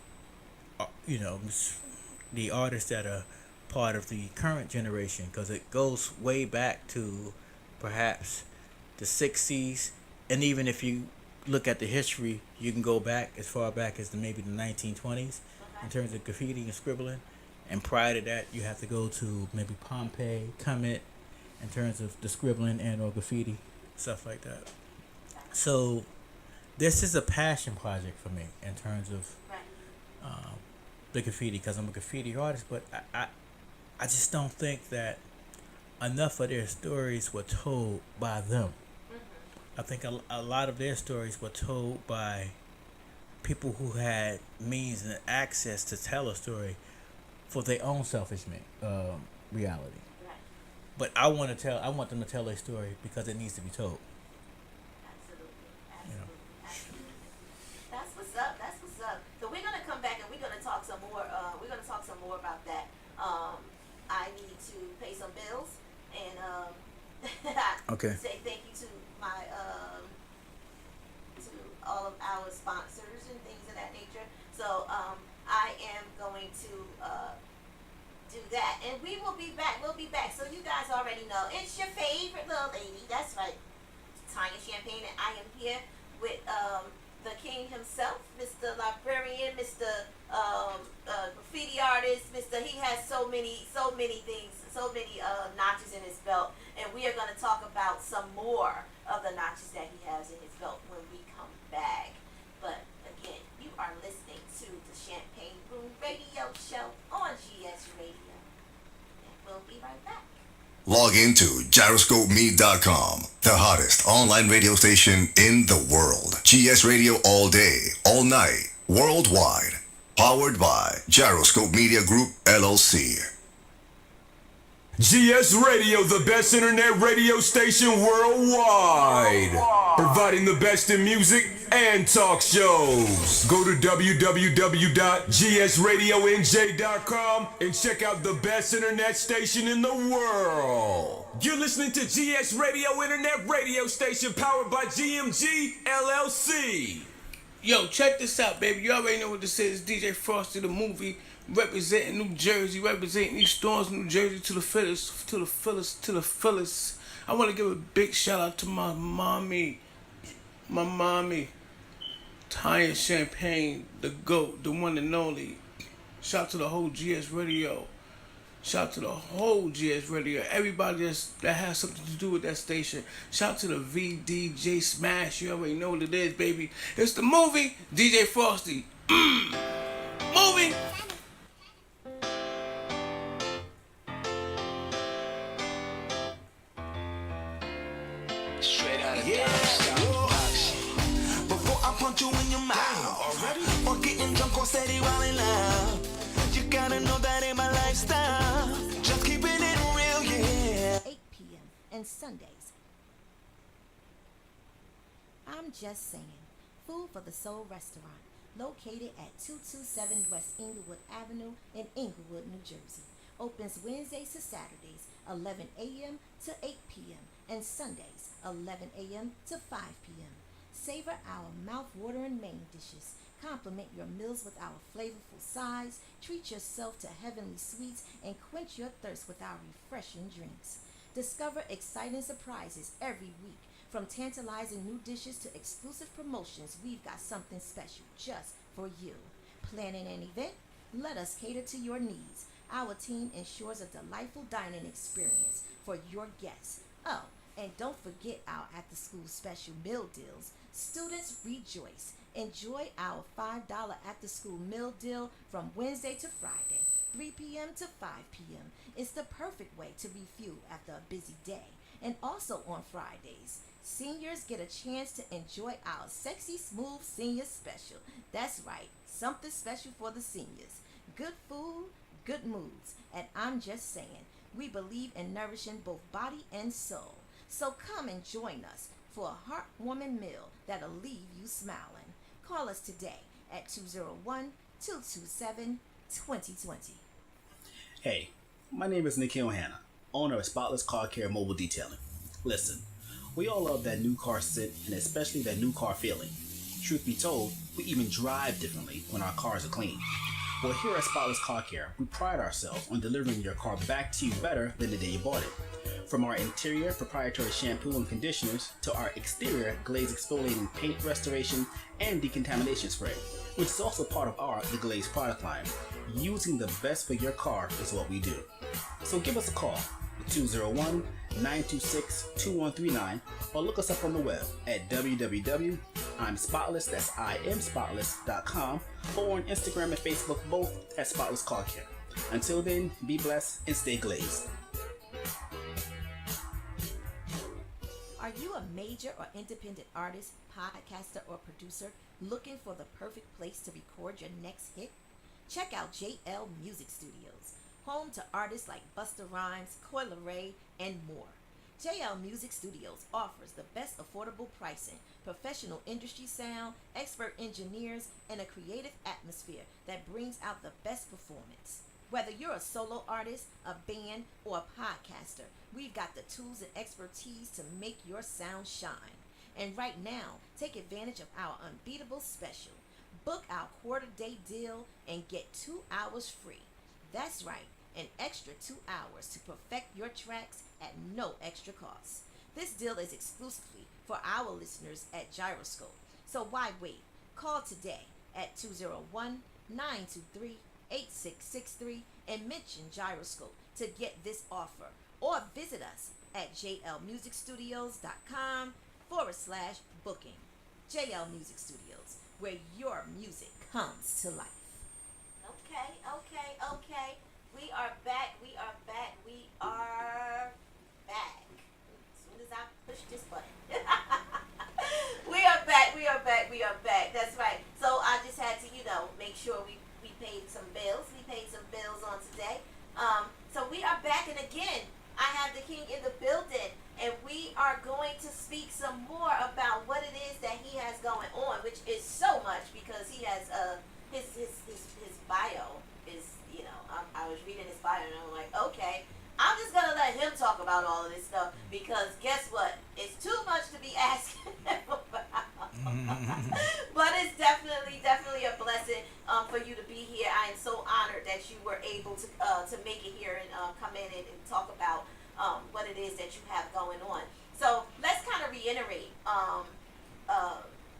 the artists that are part of the current generation, because it goes way back to perhaps the 60s, and even if you look at the history, you can go back as far back as maybe the 1920s in terms of graffiti and scribbling, and prior to that you have to go to maybe Pompeii, Kemet, in terms of the scribbling and or graffiti, stuff like that. So this is a passion project for me in terms of the graffiti, because I'm a graffiti artist, but I just don't think that enough of their stories were told by them. I think a lot of their stories were told by people who had means and access to tell a story for their own selfish reality. But I want them to tell their story because it needs to be told. That's what's up. That's what's up. So we're gonna come back and we're gonna talk some more. We're gonna talk some more about that. I need to pay some bills and Okay. say thank you to my to all of our sponsors and things of that nature. So I am going to do that, and we will be back. We'll be back. So you guys already know it's your favorite little lady. That's right, Tanya Champagne, and I am here with the king himself, Mr. Librarian, Mr. Graffiti artist, Mr. He has so many things, so many notches in his belt, and we are going to talk about some more of the notches that he has in his belt when we come back. But again, you are listening to the Champagne Room Radio Show on GS Radio, and we'll be right back. Log into gyroscopemeet.com, the hottest online radio station in the world. GS Radio all day, all night, worldwide. Powered by Gyroscope Media Group, LLC. GS Radio, the best internet radio station worldwide. Providing the best in music and talk shows. Go to www.gsradionj.com and check out the best internet station in the world. You're listening to GS Radio Internet Radio Station powered by GMG LLC. Yo, check this out, baby. You already know what this is. DJ Frosty, the movie, representing New Jersey, representing East Storms, New Jersey to the fullest, to the fullest, to the fullest. I want to give a big shout out to my mommy, Tanya Champagne, the GOAT, the one and only. Shout out to the whole GS Radio. Shout out to the whole GS Radio. Everybody that has something to do with that station. Shout out to the VDJ Smash. You already know what it is, baby. It's the movie, DJ Frosty. Movie. Straight out of Before I punch you in your mouth, or getting drunk or steady wildin' loud, you gotta know that ain't my lifestyle. Just keeping it real, yeah. 8 p.m. and Sundays. I'm just saying. Food for the Soul Restaurant, located at 227 West Inglewood Avenue in Inglewood, New Jersey. Opens Wednesdays to Saturdays, 11 a.m. to 8 p.m. and Sundays, 11 a.m. to 5 p.m. Savor our mouth-watering main dishes. Complement your meals with our flavorful sides. Treat yourself to heavenly sweets and quench your thirst with our refreshing drinks. Discover exciting surprises every week From tantalizing new dishes to exclusive promotions, we've got something special just for you. Planning an event? Let us cater to your needs. Our team ensures a delightful dining experience for your guests. Oh, and don't forget our after-school special meal deals. Students rejoice. Enjoy our $5 after-school meal deal from Wednesday to Friday, 3 p.m. to 5 p.m. It's the perfect way to refuel after a busy day. And also on Fridays, seniors get a chance to enjoy our sexy smooth senior special. That's right, something special for the seniors. Good food, good moods. And I'm just saying, we believe in nourishing both body and soul. So come and join us for a heartwarming meal that'll leave you smiling. Call us today at 201-227-2020. Hey, my name is Nikhil Hanna, owner of Spotless Car Care Mobile Detailing. Listen, we all love that new car scent and especially that new car feeling. Truth be told, we even drive differently when our cars are clean. Well, here at Spotless Car Care, we pride ourselves on delivering your car back to you better than the day you bought it. From our interior proprietary shampoo and conditioners to our exterior glaze exfoliating paint restoration and decontamination spray, which is also part of our The Glaze product line. Using the best for your car is what we do. So give us a call at 201-926-2139 or look us up on the web at www.imspotless, that's imspotless.com, or on Instagram and Facebook, both at Spotless Car Care. Until then, be blessed and stay glazed. Are you a major or independent artist, podcaster, or producer looking for the perfect place to record your next hit? Check out JL Music Studios, home to artists like Busta Rhymes, Coi Leray, and more. JL Music Studios offers the best affordable pricing, professional industry sound, expert engineers, and a creative atmosphere that brings out the best performance. Whether you're a solo artist, a band, or a podcaster, we've got the tools and expertise to make your sound shine. And right now, take advantage of our unbeatable special. Book our quarter-day deal and get 2 hours free. That's right, an extra 2 hours to perfect your tracks at no extra cost. This deal is exclusively for our listeners at Gyroscope. So why wait? Call today at 201-923-8663 and mention Gyroscope to get this offer, or visit us at jlmusicstudios.com/booking. JL Music Studios, where your music comes to life. Okay. We are back. As soon as I push this button. We are back. That's right. So I just had to, make sure we paid some bills. We paid some bills on today. So we are back, and again, I have the king in the building, and we are going to speak some more about what it is that he has going on, which is so much because he has his bio is, I was reading his bio and I'm like, okay, I'm just gonna let him talk about all of this stuff because guess what? It's too much to be asking him about. But it's definitely a blessing for you to be here. I am so honored that you were able to make it here and come in and talk about what it is that you have going on. So let's kind of reiterate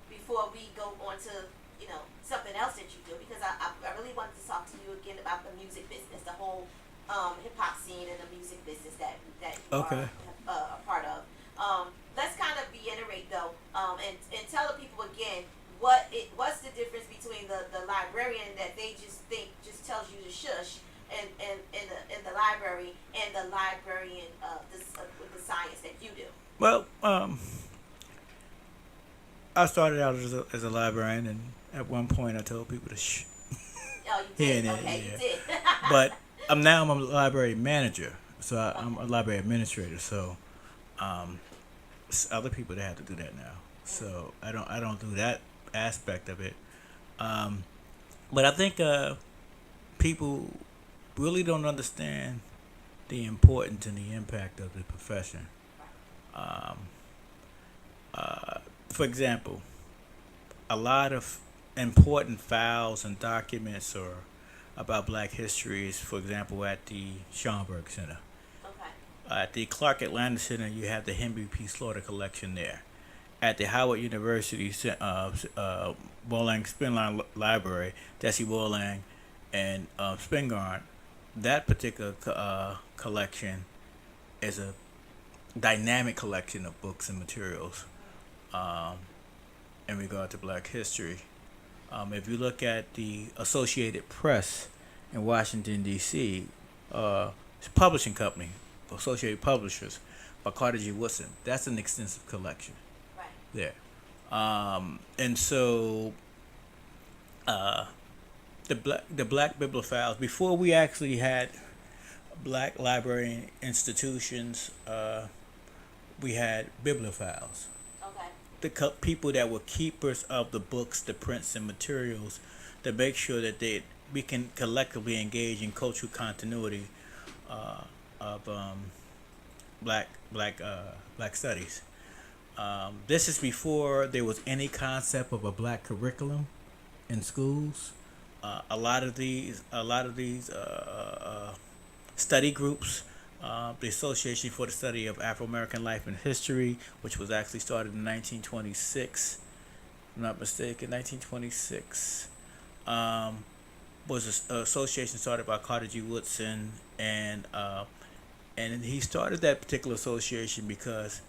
before we go on to something else that you do, because I really wanted to talk to you again about the music business, the whole hip hop scene and the music business that you are a part of. Let's kind of reiterate though, and tell the people again what's the difference between the librarian that they just tells you to shush in the library and the librarian with the science that you do. Well, I started out as a librarian, and at one point I told people to shh. Oh, you did? Okay, you did. But I'm a library manager, so I'm a library administrator. So it's other people that have to do that now. So I don't do that aspect of it. But I think people really don't understand the importance and the impact of the profession. For example, a lot of important files and documents or about Black histories, for example, at the Schomburg Center. At the Clark Atlanta Center, you have the Henry P. Slaughter collection there. At the Howard University Wolang Spinline Library, Jesse Wolang and Spingarn, that particular collection is a dynamic collection of books and materials in regard to Black history. If you look at the Associated Press in Washington, D.C., it's a publishing company, Associated Publishers, by Carter G. Woodson. That's an extensive collection there. And so the Black Bibliophiles, before we actually had Black library institutions, we had bibliophiles. The people that were keepers of the books, the prints, and materials to make sure that we can collectively engage in cultural continuity of black studies. This is before there was any concept of a black curriculum in schools. A lot of these study groups, the Association for the Study of Afro-American Life and History, which was actually started in 1926, if I'm not mistaken, 1926, was an association started by Carter G. Woodson, and he started that particular association because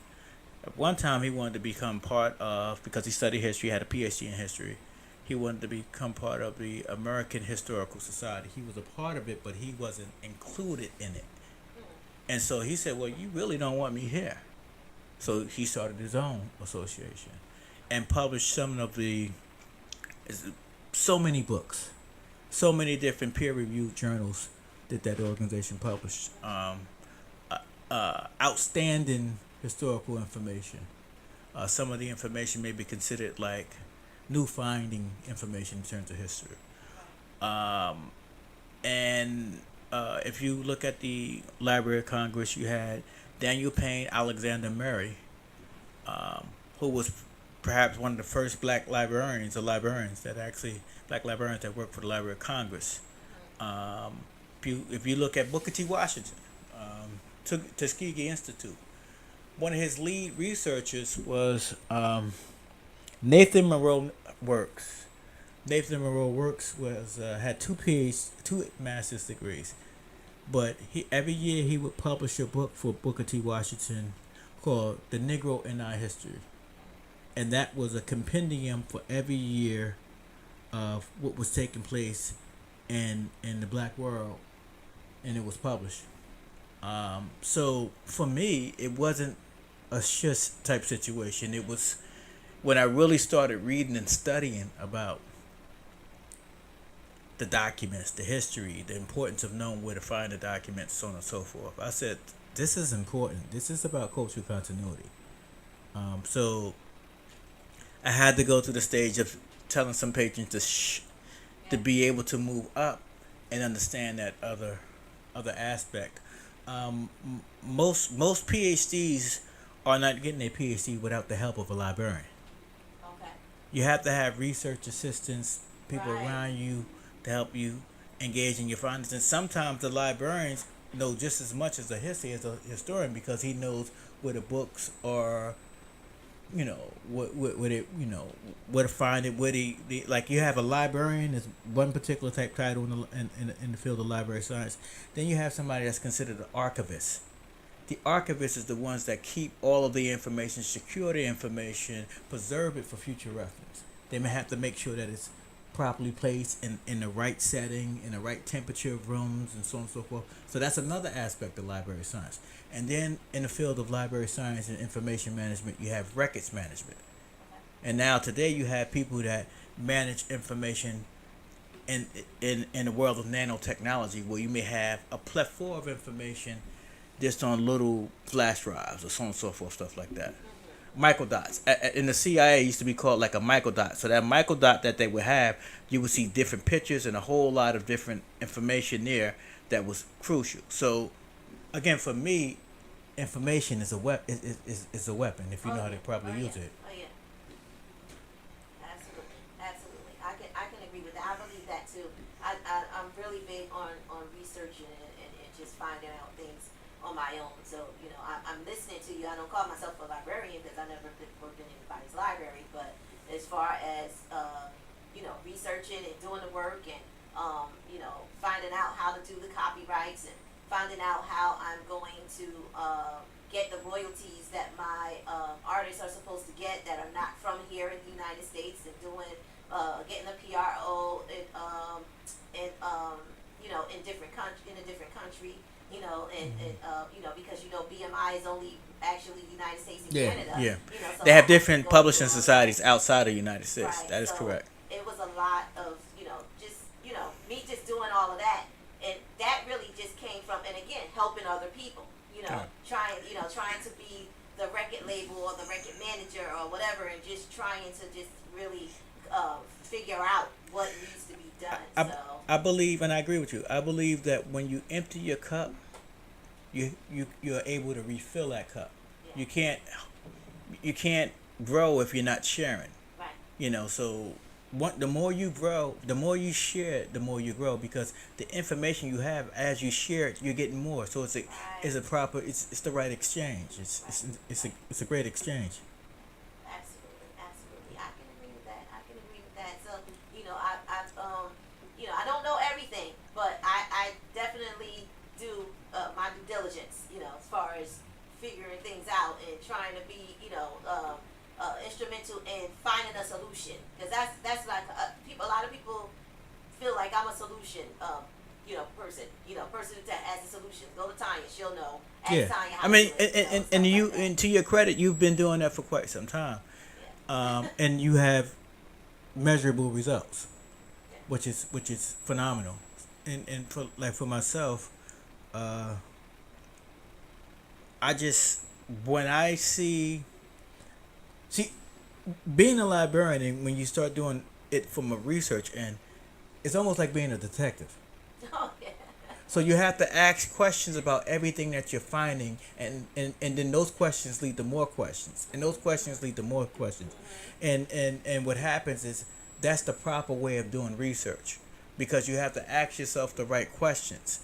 at one time he wanted to become part of, because he studied history, had a PhD in history, he wanted to become part of the American Historical Society. He was a part of it, but he wasn't included in it. And so he said, well, you really don't want me here. So he started his own association and published so many books, so many different peer-reviewed journals that organization published. Outstanding historical information. Some of the information may be considered like new finding information in terms of history. If you look at the Library of Congress, you had Daniel Payne Alexander Murray, who was perhaps one of the first black librarians black librarians that worked for the Library of Congress. If you look at Booker T. Washington, Tuskegee Institute, one of his lead researchers was Nathan Monroe Works. Nathan Monroe Works had two master's degrees, but every year he would publish a book for Booker T. Washington called The Negro in Our History, and that was a compendium for every year of what was taking place in the black world, and it was published. So for me, it wasn't a shush type situation. It was when I really started reading and studying about the documents, the history, the importance of knowing where to find the documents, so on and so forth. I said, this is important. This is about cultural continuity. So I had to go to the stage of telling some patrons to be able to move up and understand that other aspect. Most PhDs are not getting a PhD without the help of a librarian. Okay. You have to have research assistants, people around you to help you engage in your findings. And sometimes the librarians know just as much as a historian because he knows where the books are, where to find it, like you have a librarian is one particular type title in the field of library science. Then you have somebody that's considered an archivist. The archivists is the ones that keep all of the information, secure the information, preserve it for future reference. They may have to make sure that it's properly placed in the right setting, in the right temperature of rooms, and so on and so forth. So that's another aspect of library science. And then in the field of library science and information management, you have records management. And now today you have people that manage information in the world of nanotechnology, where you may have a plethora of information just on little flash drives or so on and so forth, stuff like that. Microdots. In the CIA, it used to be called like a microdot. So that microdot that they would have, you would see different pictures and a whole lot of different information there that was crucial. So, again, for me, information is a weapon. Is a weapon if you know how to properly use it. Oh yeah. Absolutely. I can agree with that. I believe that too. I'm really big on researching and just finding out things. on my own. So, I'm listening to you. I don't call myself a librarian because I never worked in anybody's library. But as far as, researching and doing the work and, finding out how to do the copyrights and finding out how I'm going to get the royalties that my artists are supposed to get that are not from here in the United States, and doing getting a PRO in a different country, because BMI is only actually United States and Canada. Yeah. So They have I different go through publishing all that. societies outside of the United States. Right, That is so correct. It was a lot of, me just doing all of that, and that really just came from, and again, helping other people, Right. trying to be the record label or the record manager or whatever, and just trying to just really figure out what needs to be done. I believe, and I agree with you. I believe that when you empty your cup, you're able to refill that cup. You can't grow if you're not sharing. Right. So the more you grow, the more you share, the more you grow, because the information you have as you share it, you're getting more. So it's a proper, it's the right exchange. It's a great exchange. Absolutely. I can agree with that. So, I don't know everything, but I definitely do my due diligence, as far as figuring things out and trying to be, instrumental in finding a solution. Because that's like, a lot of people feel like I'm a solution, person that has a solution. Go to Tanya, she'll know. Ask Tanya how to do it, and to your credit, you've been doing that for quite some time, and you have measurable results, which is phenomenal. And for myself, when I see being a librarian, and when you start doing it from a research end, it's almost like being a detective. Oh, yeah. So you have to ask questions about everything that you're finding, and then those questions lead to more questions, and those questions lead to more questions, and what happens is that's the proper way of doing research, because you have to ask yourself the right questions.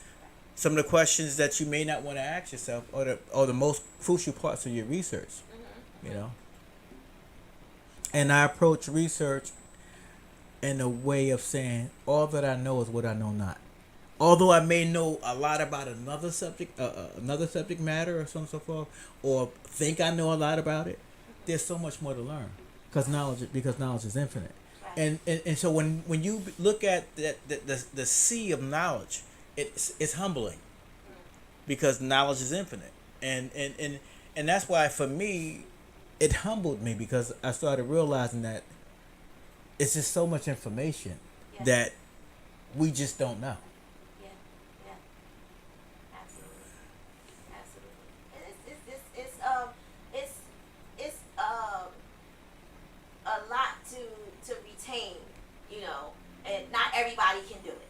Some of the questions that you may not want to ask yourself are the most crucial parts of your research, And I approach research in a way of saying all that I know is what I know not. Although I may know a lot about another subject matter or so on and so forth, or think I know a lot about it, there's so much more to learn because knowledge is infinite. And so when you look at the sea of knowledge, it's humbling because knowledge is infinite, and that's why for me it humbled me, because I started realizing that it's just so much information that we just don't know. A lot to retain, and not everybody can do it,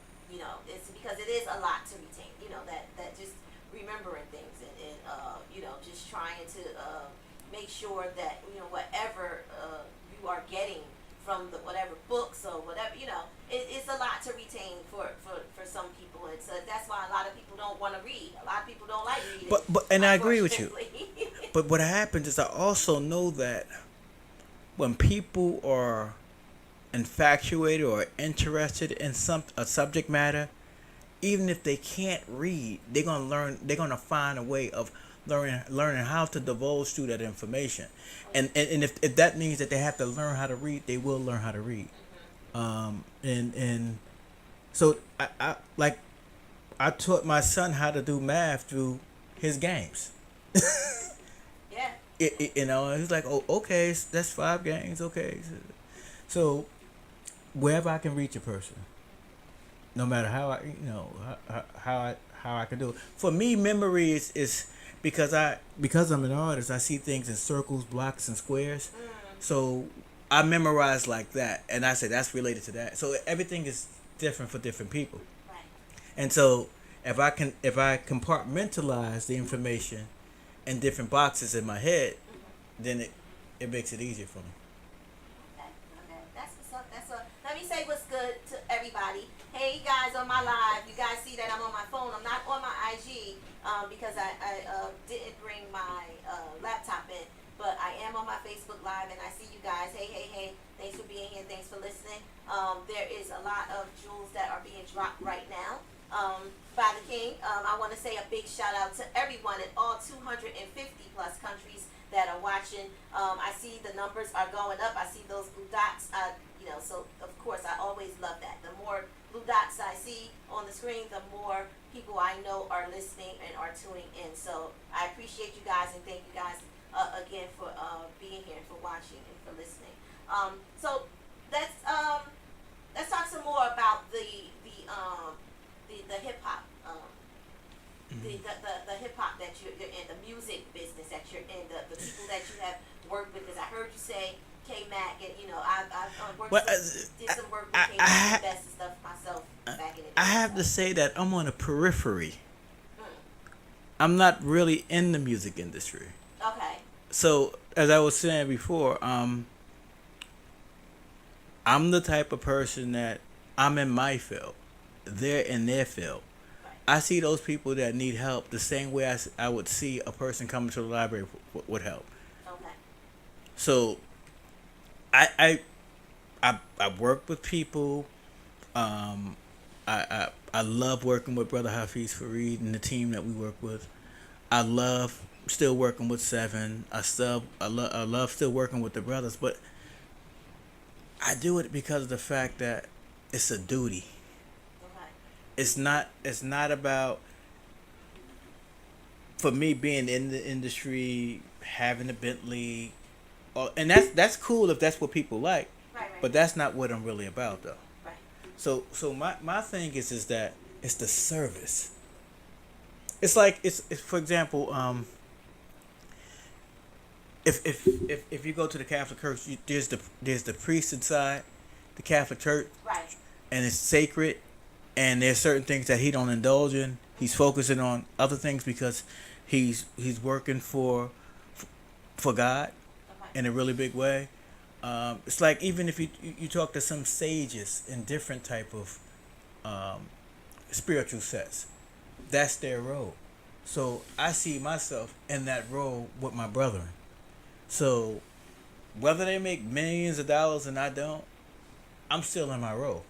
it's because it is a lot to retain, that just remembering things and just trying to make sure that, whatever you are getting from the whatever books or whatever, it's a lot to retain for some people, and so that's why a lot of people don't want to read. A lot of people don't like reading. But I agree with you. But what happens is I also know that when people are infatuated or interested in a subject matter, even if they can't read, they're gonna find a way of learning how to divulge through that information. And if that means that they have to learn how to read, they will learn how to read. And so I taught my son how to do math through his games. Yeah. He's like, oh, okay, that's 5 games, okay. So wherever I can reach a person, no matter how I can do it. For me, memory is because I'm an artist. I see things in circles, blocks, and squares. So I memorize like that, and I say that's related to that. So everything is different for different people. Right. And so if I compartmentalize the information in different boxes in my head, then it makes it easier for me. Okay. That's what's up. Let me say what's good to everybody. Hey guys, on my live, you guys see that I'm on my phone. I'm not on my IG. because I didn't bring my laptop in. But I am on my Facebook Live, and I see you guys. Hey, hey, hey. Thanks for being here. Thanks for listening. There is a lot of jewels that are being dropped right now by the King. I want to say a big shout out to everyone in all 250 plus countries that are watching. I see the numbers are going up. I see those blue dots. So of course I always love that. The more blue dots I see on the screen, the more people I know are listening and are tuning in. So I appreciate you guys and thank you guys again for being here, for watching, and for listening. So let's talk some more about the hip hop. The hip hop that you're in, the music business that you're in, the people that you have worked with. Because I heard you say K Mac, and I've worked did some work with K Mac and stuff myself back in the day. I have to say that I'm on the periphery. I'm not really in the music industry. Okay. So as I was saying before, I'm the type of person that I'm in my field, they're in their field. I see those people that need help the same way I would see a person coming to the library would help. Okay. So, I work with people. I love working with Brother Hafiz Fareed and the team that we work with. I love still working with Seven. I love still working with the brothers, but I do it because of the fact that it's a duty. It's not about, for me, being in the industry, having a Bentley, and that's cool if that's what people like. Right. But that's not what I'm really about, though. Right. So my thing is that it's the service. It's like it's for example, if you go to the Catholic Church, there's the priest inside the Catholic Church, right, and it's sacred. And there's certain things that he don't indulge in. He's focusing on other things because he's working for God in a really big way. It's like even if you talk to some sages in different type of spiritual sets, that's their role. So I see myself in that role with my brethren. So whether they make millions of dollars and I don't, I'm still in my role.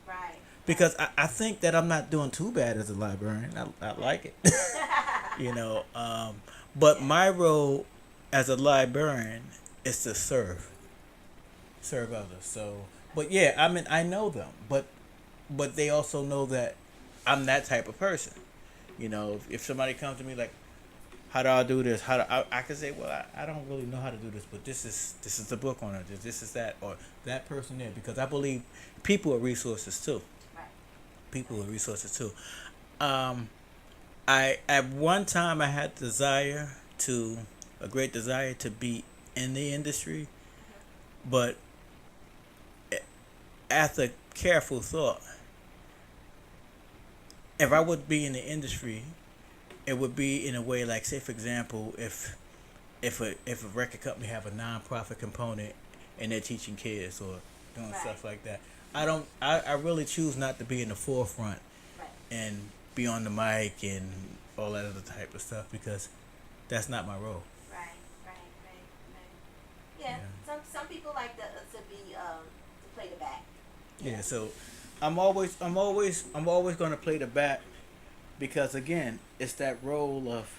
Right. Because I think that I'm not doing too bad as a librarian. I like it. But my role as a librarian is to serve others. So, but yeah, I mean, I know them, but they also know that I'm that type of person. If somebody comes to me like, how do I do this? I can say, well, I don't really know how to do this, but this is the book on it. This is that, or that person there, because I believe people are resources too. People with resources too. I at one time I had a great desire to be in the industry, but after careful thought, if I would be in the industry, it would be in a way like, say for example, if a record company have a non-profit component and they're teaching kids or doing stuff like that. I really choose not to be in the forefront and be on the mic and all that other type of stuff because that's not my role. Right. Yeah. Some people like to play the back. Yeah. So I'm always going to play the back because again, it's that role of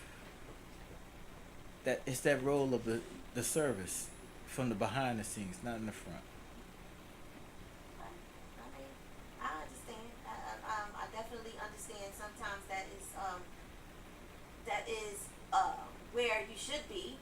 the service from the behind the scenes, not in the front. I definitely understand. Sometimes that is where you should be,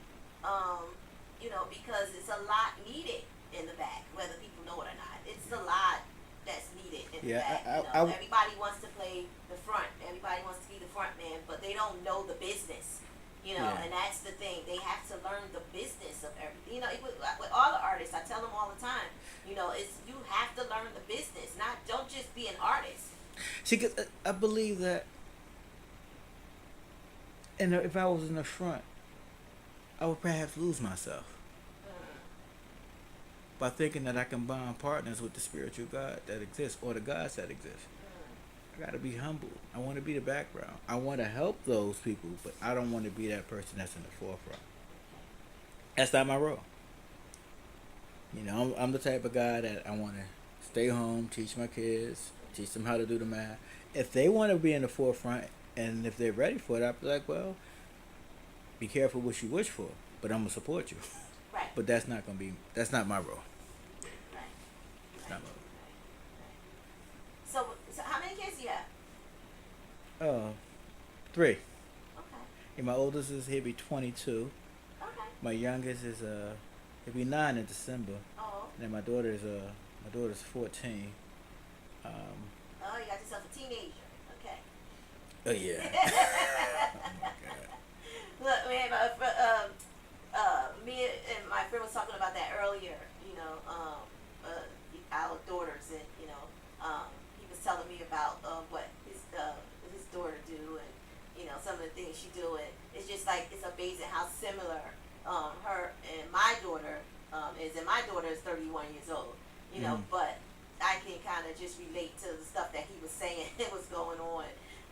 because it's a lot needed in the back, whether people know it or not. It's a lot that's needed in the back. Everybody wants to play the front. Everybody wants to be the front man, but they don't know the business. And that's the thing. They have to learn the business of everything. With all the artists, I tell them all the time, it's you have to learn the business. Don't just be an artist. See, 'cause I believe that, and if I was in the front, I would perhaps lose myself by thinking that I can bond partners with the spiritual God that exists or the gods that exist. I gotta be humble. I want to be the background. I want to help those people, but I don't want to be that person that's in the forefront. That's not my role. You know, I'm the type of guy that I want to stay home, teach my kids, teach them how to do the math. If they want to be in the forefront, and if they're ready for it, I'll be like, well, be careful what you wish for, but I'm gonna support you. Right. But that's not my role. It's not my role. So how many kids do you have? 3. Okay. And my oldest he'll be 22. Okay. My youngest is he'll be 9 in December. Oh. And then my daughter's 14. Oh, you got yourself a teenager. Okay. Oh yeah. Look, man, me and my friend was talking about that earlier. You know, our daughters, and he was telling me about what his daughter do, and some of the things she do, and it's just like it's amazing how similar her and my daughter is, and my daughter is 31 years old. But I can kind of just relate to the stuff that he was saying it was going on.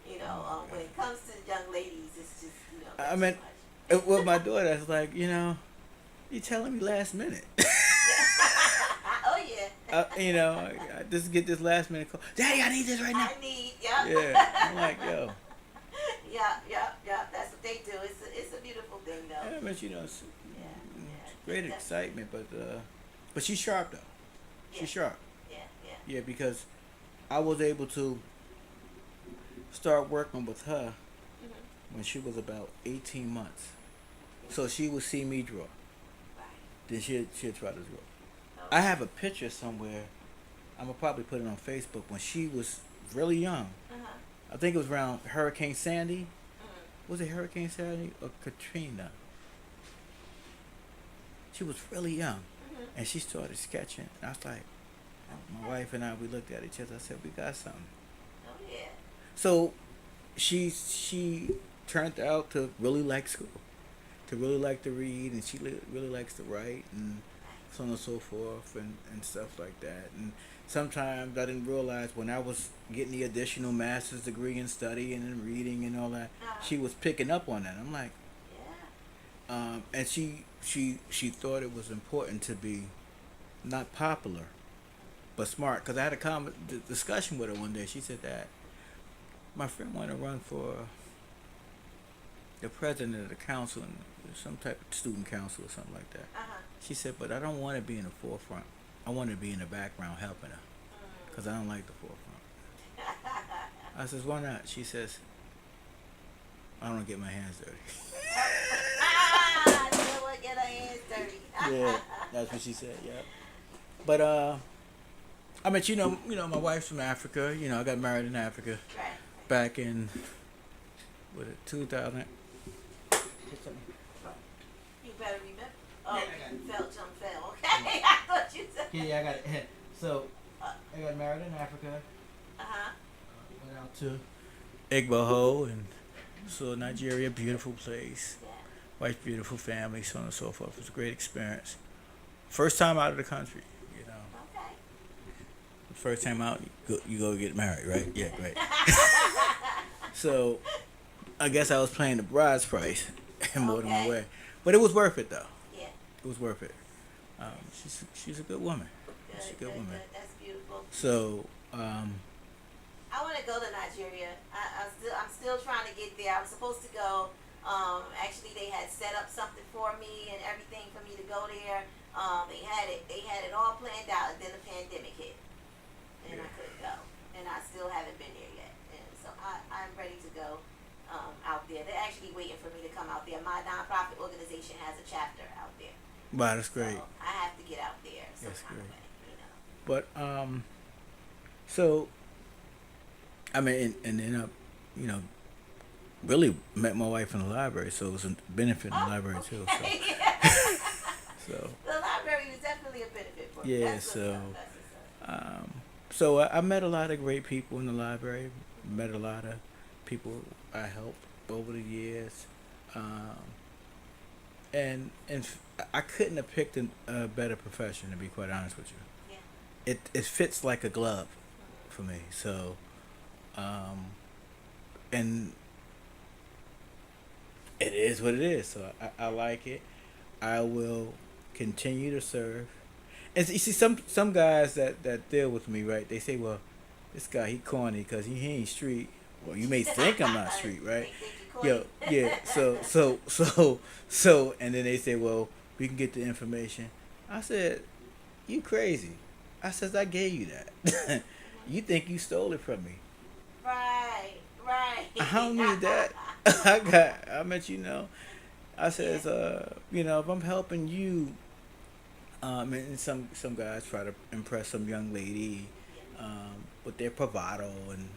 When it comes to young ladies, it's just I mean, with my daughter, it's like you telling me last minute. Oh yeah. I just get this last minute call. Daddy, I need this right now. Yeah. Yeah. I'm like, yo. Yeah. That's what they do. It's a beautiful thing, though. Yeah, but it's great excitement, but she's sharp though. She's sharp. Yeah, because I was able to start working with her when she was about 18 months. So she would see me draw. Then she'd try to draw. I have a picture somewhere. I'm gonna probably put it on Facebook when she was really young. I think it was around Hurricane Sandy. Was it Hurricane Sandy or Katrina? She was really young, and she started sketching. And I was like, my wife and I, we looked at each other. I said, we got something. Oh yeah. So she turned out to really like school, to really like to read, and she really likes to write, and so on and so forth, and stuff like that. And sometimes I didn't realize when I was getting the additional master's degree in study and in reading and all that, she was picking up on that. I'm like, and she thought it was important to be not popular, but smart. Because I had a discussion with her one day. She said that my friend wanted to run for the president of the council, and some type of student council or something like that. She said, but I don't want to be in the forefront. I want to be in the background helping her, because I don't like the forefront. I says, why not? She says, I don't want to get my hands dirty. I don't want to get her hands dirty. Yeah, that's what she said. Yeah, but I mean, my wife's from Africa. I got married in Africa back in 2000. You better remember. Oh, fell. Okay, I thought you said. Yeah, I got it. So I got married in Africa. Went out to Igboho and saw Nigeria, beautiful place. Wife's beautiful family, so on and so forth. It was a great experience. First time out of the country, Okay. First time out, you go get married, right? Yeah, great. So, I guess I was paying the bride's price more than my way, but it was worth it though. Yeah. It was worth it. She's a good woman. She's a good woman. That's beautiful. So, I want to go to Nigeria. I'm still trying to get there. I was supposed to go. Actually, they had set up something for me and everything for me to go there. They had it all planned out, and then the pandemic hit, and I couldn't go. And I still haven't been there yet. And so I'm ready to go out there. They're actually waiting for me to come out there. My nonprofit organization has a chapter out there. wow, that's great. So I have to get out there some That's kind of great. way. But so I mean, and then I, really met my wife in the library, so it was a benefit in the library too. So. So The library was definitely a benefit for me. yeah, That's what's so up. That's what's up. so I met a lot of great people in the library. Met a lot of people I helped over the years, and I couldn't have picked a better profession, to be quite honest with you. Yeah. It fits like a glove for me. So And it is what it is. So I like it. I will continue to serve. And you see, some guys that deal with me, right? They say, "Well, this guy he corny because he ain't street." Well, you may think I'm not street, right? Yo, yeah. So, and then they say, "Well, we can get the information." I said, "You crazy?" I says, "I gave you that. You think you stole it from me?" Right. I don't need that. I meant, I says, if I'm helping you, and some guys try to impress some young lady, with their bravado and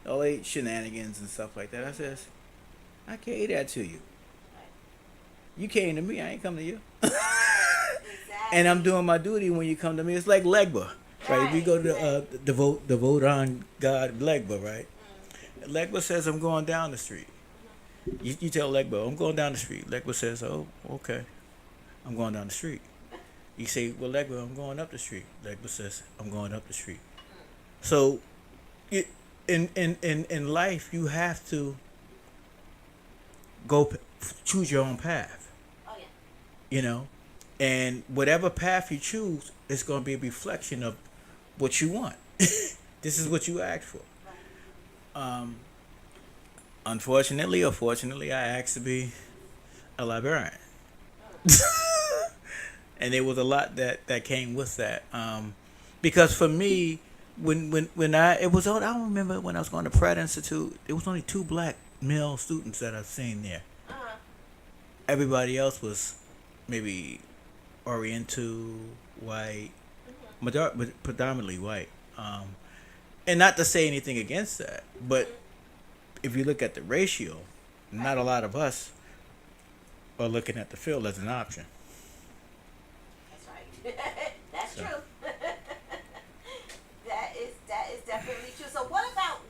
all they shenanigans and stuff like that. I says, I gave that to you. You came to me, I ain't come to you. And I'm doing my duty when you come to me. It's like Legba. Right, if you go to the vote on God Legba, right? Legba says, I'm going down the street. You tell Legba, I'm going down the street. Legba says, oh, okay, I'm going down the street. You say, well, Legba, I'm going up the street. Legba says, I'm going up the street. So, in life, you have to choose your own path. Oh yeah. And whatever path you choose, it's going to be a reflection of what you want. This is what you asked for. Unfortunately or fortunately, I asked to be a librarian. And there was a lot that came with that. Because for me, I don't remember when I was going to Pratt Institute, there was only 2 black male students that I've seen there. Everybody else was maybe Oriental, white, predominantly white. And not to say anything against that, but if you look at the ratio, not a lot of us are looking at the field as an option. That's right. That's true. that is definitely true. So what about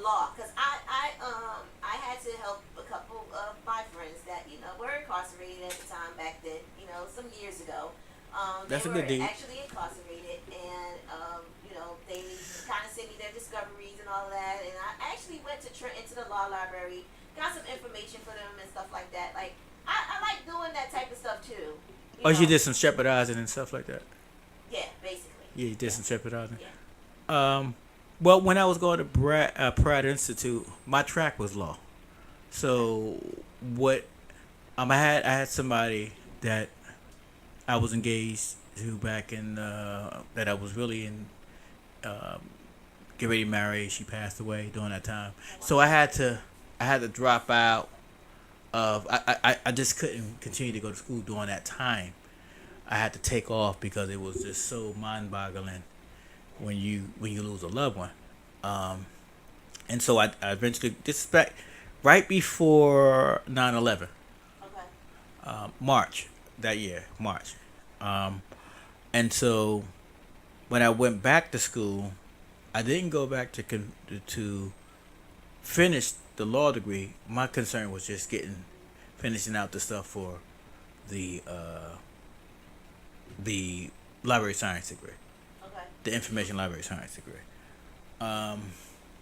law? Because I had to help a couple of my friends that were incarcerated at the time back then. Some years ago. That's they a good were deed. actually incarcerated, and they kind of sent me their discoveries and all that. And I actually went to Trenton to the law library, got some information for them and stuff like that. Like I like doing that type of stuff too. You did some shepherdizing and stuff like that. Yeah, basically. Yeah, you did some shepherdizing. Yeah. Well, when I was going to Pratt Institute, my track was law. So what? I had somebody that I was engaged to back in that I was really in get ready to marry. She passed away during that time, so I had to drop out of. I just couldn't continue to go to school during that time. I had to take off because it was just so mind-boggling when you lose a loved one, and so I eventually back right before 9/11. March that year, March. And so when I went back to school, I didn't go back to finish the law degree. My concern was just finishing out the stuff for the library science degree, the information library science degree.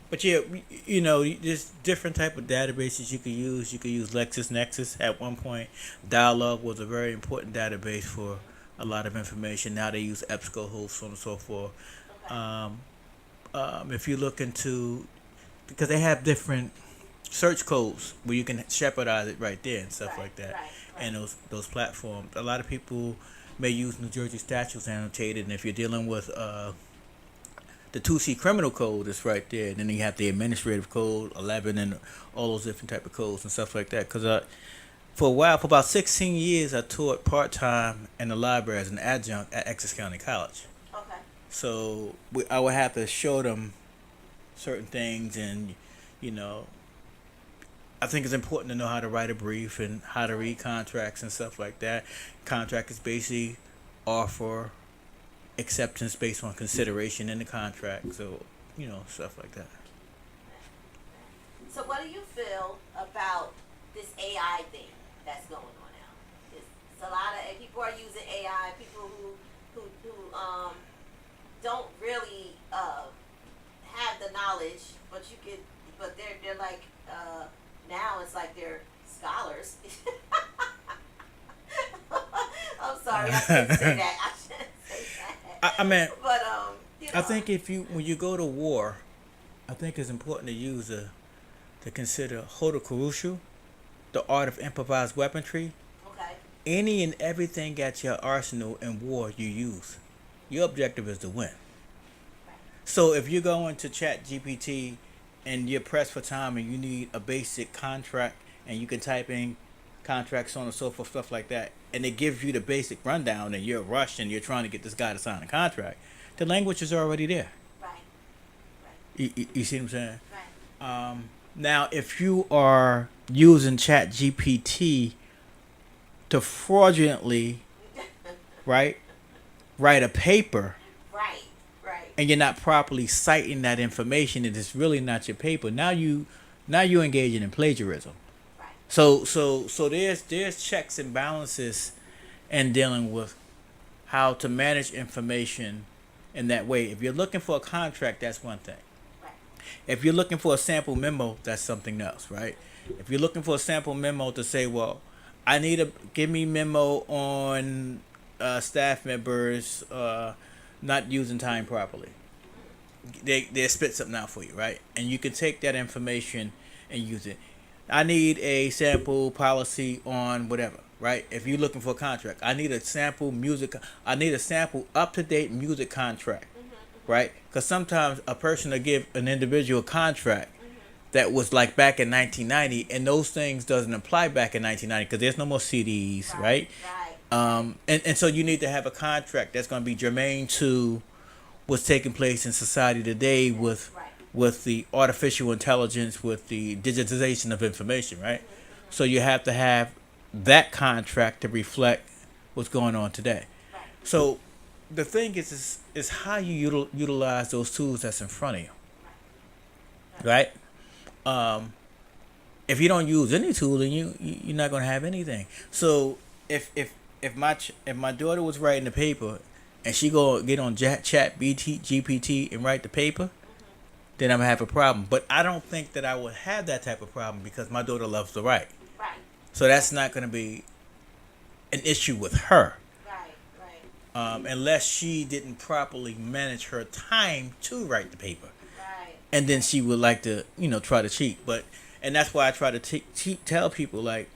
But yeah, there's different type of databases you could use. You could use LexisNexis at one point. Dialog was a very important database for a lot of information. Now they use EBSCOhost, so on and so forth. If you look into, because they have different search codes where you can shepherdize it right there and stuff like that. And those platforms. A lot of people may use New Jersey statutes annotated, and if you're dealing with the 2C criminal code is right there. And then you have the administrative code, 11, and all those different type of codes and stuff like that. Because for a while, for about 16 years, I taught part-time in the library as an adjunct at Essex County College. Okay. So I would have to show them certain things, and I think it's important to know how to write a brief and how to read contracts and stuff like that. Contract is basically offer acceptance based on consideration in the contract, so stuff like that. So what do you feel about this AI thing that's going on now? It's a lot of people are using AI. People who don't really have the knowledge, but they're like now it's like they're scholars. I'm sorry, I shouldn't say that. I shouldn't say that. I mean, but I think when you go to war, I think it's important to consider Hodo Kurushu, the art of improvised weaponry. Okay. Any and everything at your arsenal in war you use. Your objective is to win. So if you go into Chat GPT and you're pressed for time and you need a basic contract and you can type in contracts, so on and so forth, stuff like that, and it gives you the basic rundown and you're rushed and you're trying to get this guy to sign a contract, the language is already there. Right. You see what I'm saying? Right. Now, if you are using Chat GPT to fraudulently, right, write a paper, right, and you're not properly citing that information, and it's really not your paper. Now you're engaging in plagiarism. Right. So there's checks and balances in dealing with how to manage information in that way. If you're looking for a contract, that's one thing. Right. If you're looking for a sample memo, that's something else, right? If you're looking for a sample memo to say, well, I need a give me memo on staff members not using time properly. They spit something out for you, right? And you can take that information and use it. I need a sample policy on whatever, right? If you're looking for a contract, I need a sample up-to-date music contract, right? Because sometimes a person will give an individual contract that was like back in 1990, and those things doesn't apply back in 1990 because there's no more CDs, right? And so you need to have a contract that's going to be germane to what's taking place in society today with the artificial intelligence, with the digitization of information, right? So you have to have that contract to reflect what's going on today. So the thing is how you utilize those tools that's in front of you, right? If you don't use any tool, then you're not going to have anything. So if my daughter was writing a paper and she go get on Chat GPT and write the paper, then I'm gonna have a problem. But I don't think that I would have that type of problem because my daughter loves to write. Right. So that's not gonna be an issue with her. Right. Unless she didn't properly manage her time to write the paper. Right. And then she would like to, try to cheat. And that's why I try to tell people, like,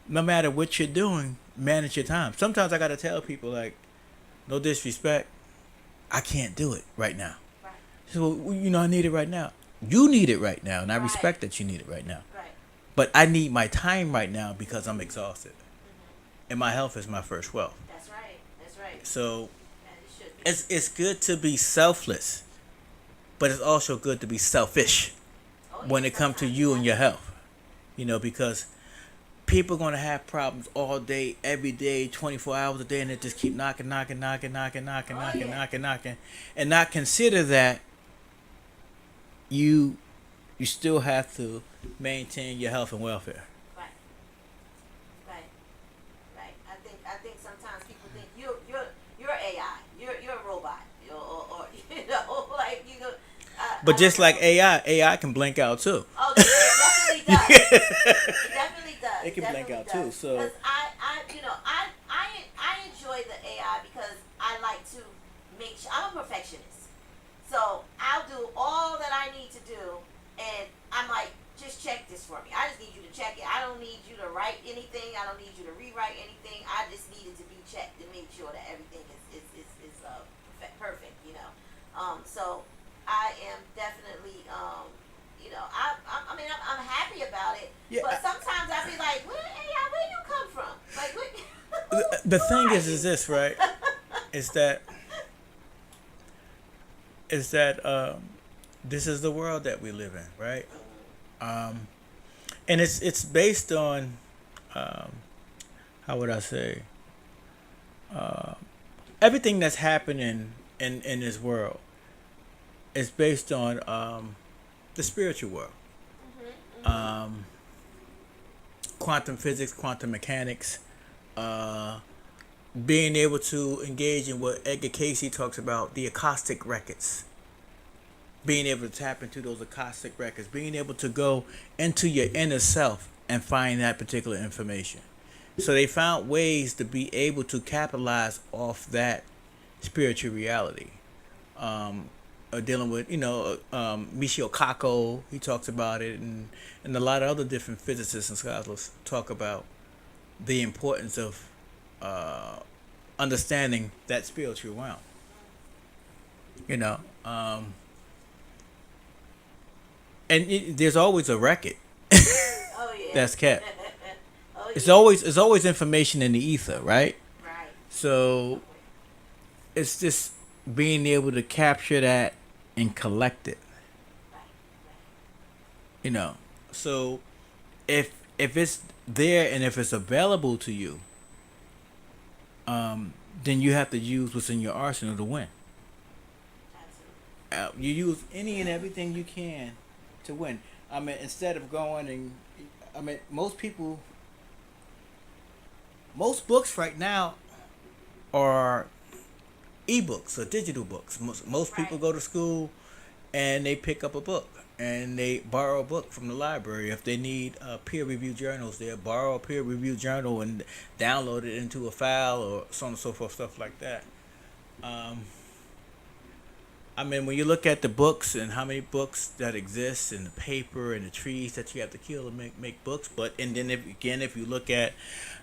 no matter what you're doing, manage your time. Sometimes I gotta tell people, like, no disrespect, I can't do it right now. Right. So, I need it right now. You need it right now, and I respect that you need it right now. Right. But I need my time right now because I'm exhausted. And my health is my first wealth. That's right. That's right. So it's good to be selfless, but it's also good to be selfish when it comes to you and your health. Because people are going to have problems all day, every day, 24 hours a day, and they just keep knocking, and not consider that you still have to maintain your health and welfare. Right. I think sometimes people think you're AI, you're a robot, or like But just like AI can blink out too. Oh, it definitely does. It definitely does. It can blink out too. So because I enjoy the AI because I like to make sure I'm a perfectionist. So I'll do all that I need to do, and I'm like, just check this for me. I just need you to check it. I don't need you to write anything. I don't need you to rewrite anything. I just need it to be checked to make sure that everything is perfect. So I am definitely I'm happy about it. Yeah, but sometimes I be like, where you come from? Like, what? The thing is this, right? is that this is the world that we live in, right? And it's based on how would I say everything that's happening in this world is based on the spiritual world. Quantum physics, quantum mechanics, being able to engage in what Edgar Casey talks about, the acoustic records. Being able to tap into those acoustic records, being able to go into your inner self and find that particular information. So they found ways to be able to capitalize off that spiritual reality. Dealing with, Michio Kaku, he talks about it, and a lot of other different physicists and scholars talk about the importance of understanding that spiritual realm. There's always a record that's kept. It's always information in the ether, right? Right. So it's just being able to capture that and collect it. So if it's there and if it's available to you, then you have to use what's in your arsenal to win. You use any and everything you can to win. Instead of going and most books right now are ebooks or digital books. Most people go to school and they pick up a book and they borrow a book from the library. If they need peer-reviewed journals, they'll borrow a peer-reviewed journal and download it into a file or so on and so forth, stuff like that. When you look at the books and how many books that exist and the paper and the trees that you have to kill to make books, and then if you look at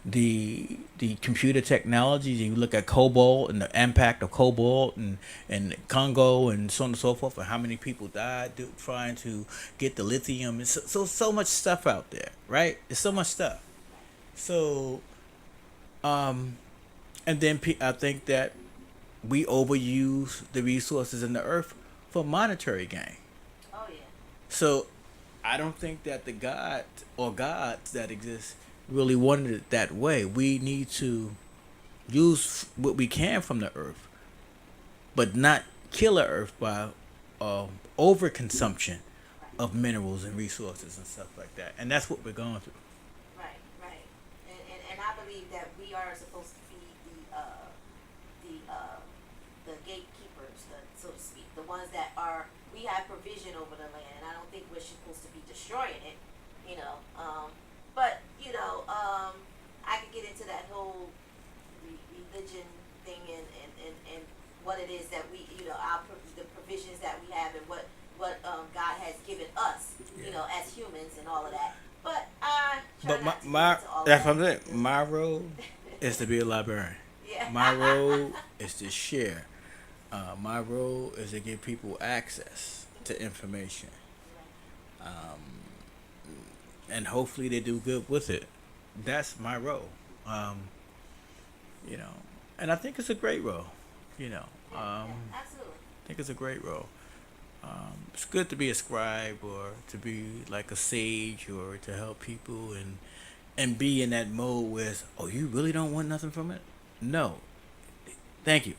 the computer technologies, you look at cobalt and the impact of cobalt and Congo and so on and so forth, and how many people died trying to get the lithium, and so much stuff out there, right? There's so much stuff. So, and then I think that we overuse the resources in the earth for monetary gain. Oh yeah. So I don't think that the God or gods that exist really wanted it that way. We need to use what we can from the earth, but not kill the earth by overconsumption of minerals and resources and stuff like that. And that's what we're going through. Right. And I believe that we are supposed to be the gatekeepers, so to speak, the ones that we have provision over the land, and I don't think we're supposed to be destroying it, but I could get into that whole religion thing and what it is that we, the provisions that we have and what God has given us, as humans and all of that. But I try not to get into all that's that. what I'm saying. My role is to be a librarian. Yeah. My role is to share. My role is to give people access to information. And hopefully they do good with it. That's my role. And I think it's a great role. Absolutely. I think it's a great role. It's good to be a scribe or to be like a sage or to help people and be in that mode where you really don't want nothing from it? No. Thank you.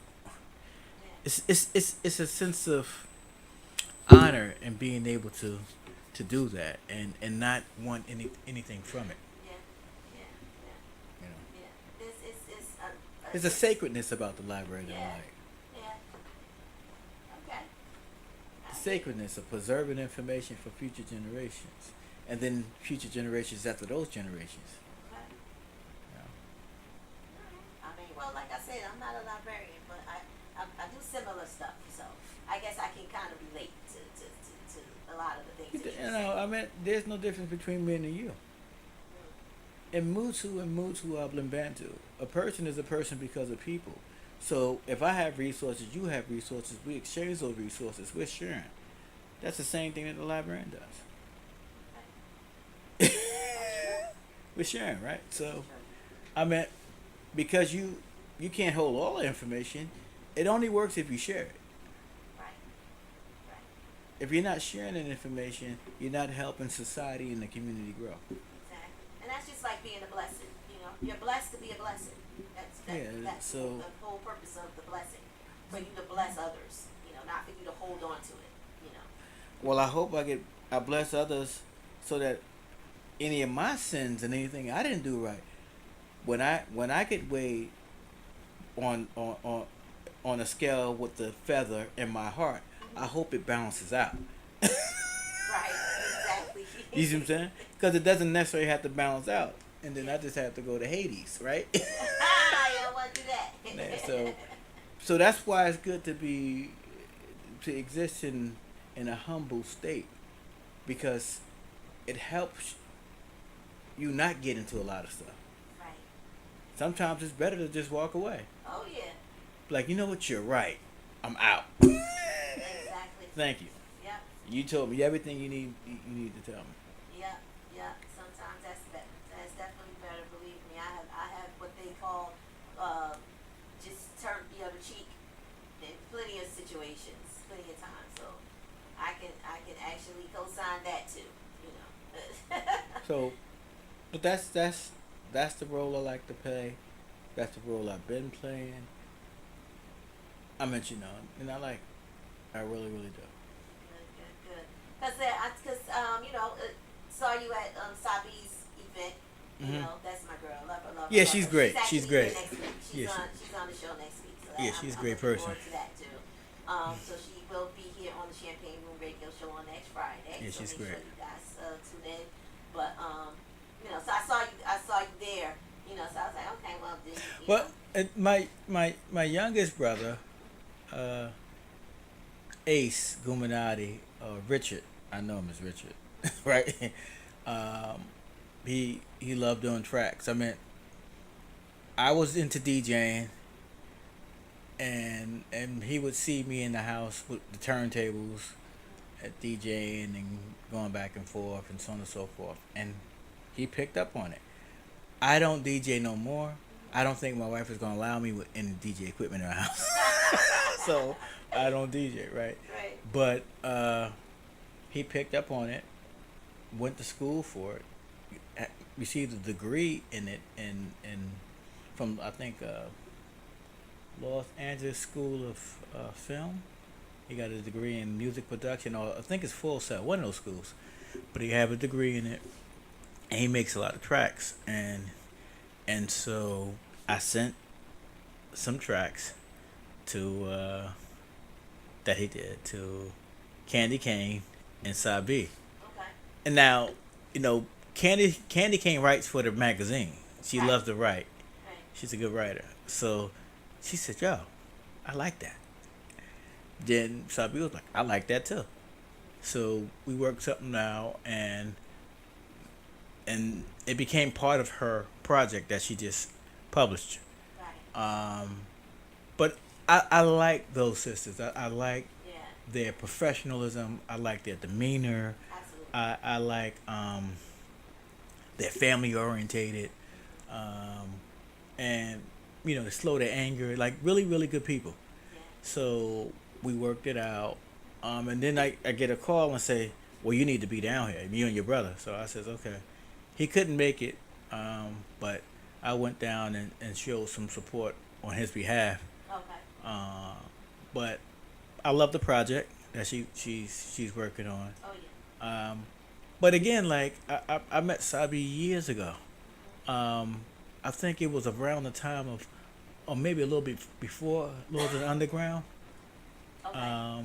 It's a sense of honor in being able to do that and not want anything from it. There's a sacredness about the library that I like. Okay. The sacredness of preserving information for future generations, and then future generations after those generations. Well, like I said, I'm not a librarian, but I do similar stuff, so I guess I can kind of relate to a lot of the things. that you say. There's no difference between me and you. In Mutu and Mutu Ablimbantu, a person is a person because of people. So if I have resources, you have resources, we exchange those resources, we're sharing. That's the same thing that the librarian does. We're sharing, right? So, because you can't hold all the information, it only works if you share it. If you're not sharing that information, you're not helping society and the community grow. And that's just like being a blessing. You're blessed to be a blessing. That's the whole purpose of the blessing, for you to bless others. Not for you to hold on to it. Well, I hope I bless others so that any of my sins and anything I didn't do right, when I get weighed on a scale with the feather in my heart, I hope it balances out. Right, exactly. You see what I'm saying? Because it doesn't necessarily have to balance out, and then I just have to go to Hades, right? You don't want to do that. Yeah, so that's why it's good to exist in a humble state, because it helps you not get into a lot of stuff. Right. Sometimes it's better to just walk away. Oh yeah. Like, you know what? You're right. I'm out. Exactly. Thank you. Yep. You told me everything you need to tell me. Yep. Yep. Sometimes that's better. That's definitely better. Believe me, I have what they call just turn the other cheek in plenty of situations, plenty of times. So I can actually co-sign that too. You know. So, but that's the role I like to play. That's the role I've been playing. I meant, and I like, I really, really do. Good. Because you know, saw you at Sabi's event. You know, that's my girl. Love her. Yeah, love she's her. great. She's She's great. Next week. She's on the show next week. So Yeah, she's a great I'm looking person. forward to that too. So she will be here on the Champagne Room Radio Show on next Friday. Yeah, so she's make great. sure you guys tune in. But you know, so I saw you there. You know, so I was like, okay, well, this. Well, my youngest brother, Ace Guminati, Richard, I know him as Richard, right? He loved doing tracks. I mean, I was into DJing, and he would see me in the house with the turntables at DJing and going back and forth and so on and so forth, and he picked up on it. I don't DJ no more. I don't think my wife is gonna allow me with any DJ equipment in the house, so I don't DJ, right? Right. But he picked up on it, went to school for it, received a degree in it, and from I think Los Angeles School of Film. He got a degree in music production, or I think it's Full Sail, one of those schools. But he have a degree in it, and he makes a lot of tracks, and so I sent some tracks to that he did to Candy Cane and Sabi. Okay. And now, Candy Cane writes for the magazine. She loves to write. Right. She's a good writer. So she said, "Yo, I like that." Then Sabi was like, "I like that too." So we worked something out, and it became part of her project that she just published. Right. But I like those sisters. I like Yeah. their professionalism. I like their demeanor. Absolutely. I like their family orientated, and they slow their anger. Like really, really good people. Yeah. So we worked it out, and then I get a call and say, "Well, you need to be down here, you and your brother." So I says, "Okay." He couldn't make it, but I went down and showed some support on his behalf. Okay. But I love the project that she's working on. Oh yeah. But again, like I met Sabi years ago. I think it was around the time of, or maybe a little bit before Lords of the Underground. Okay.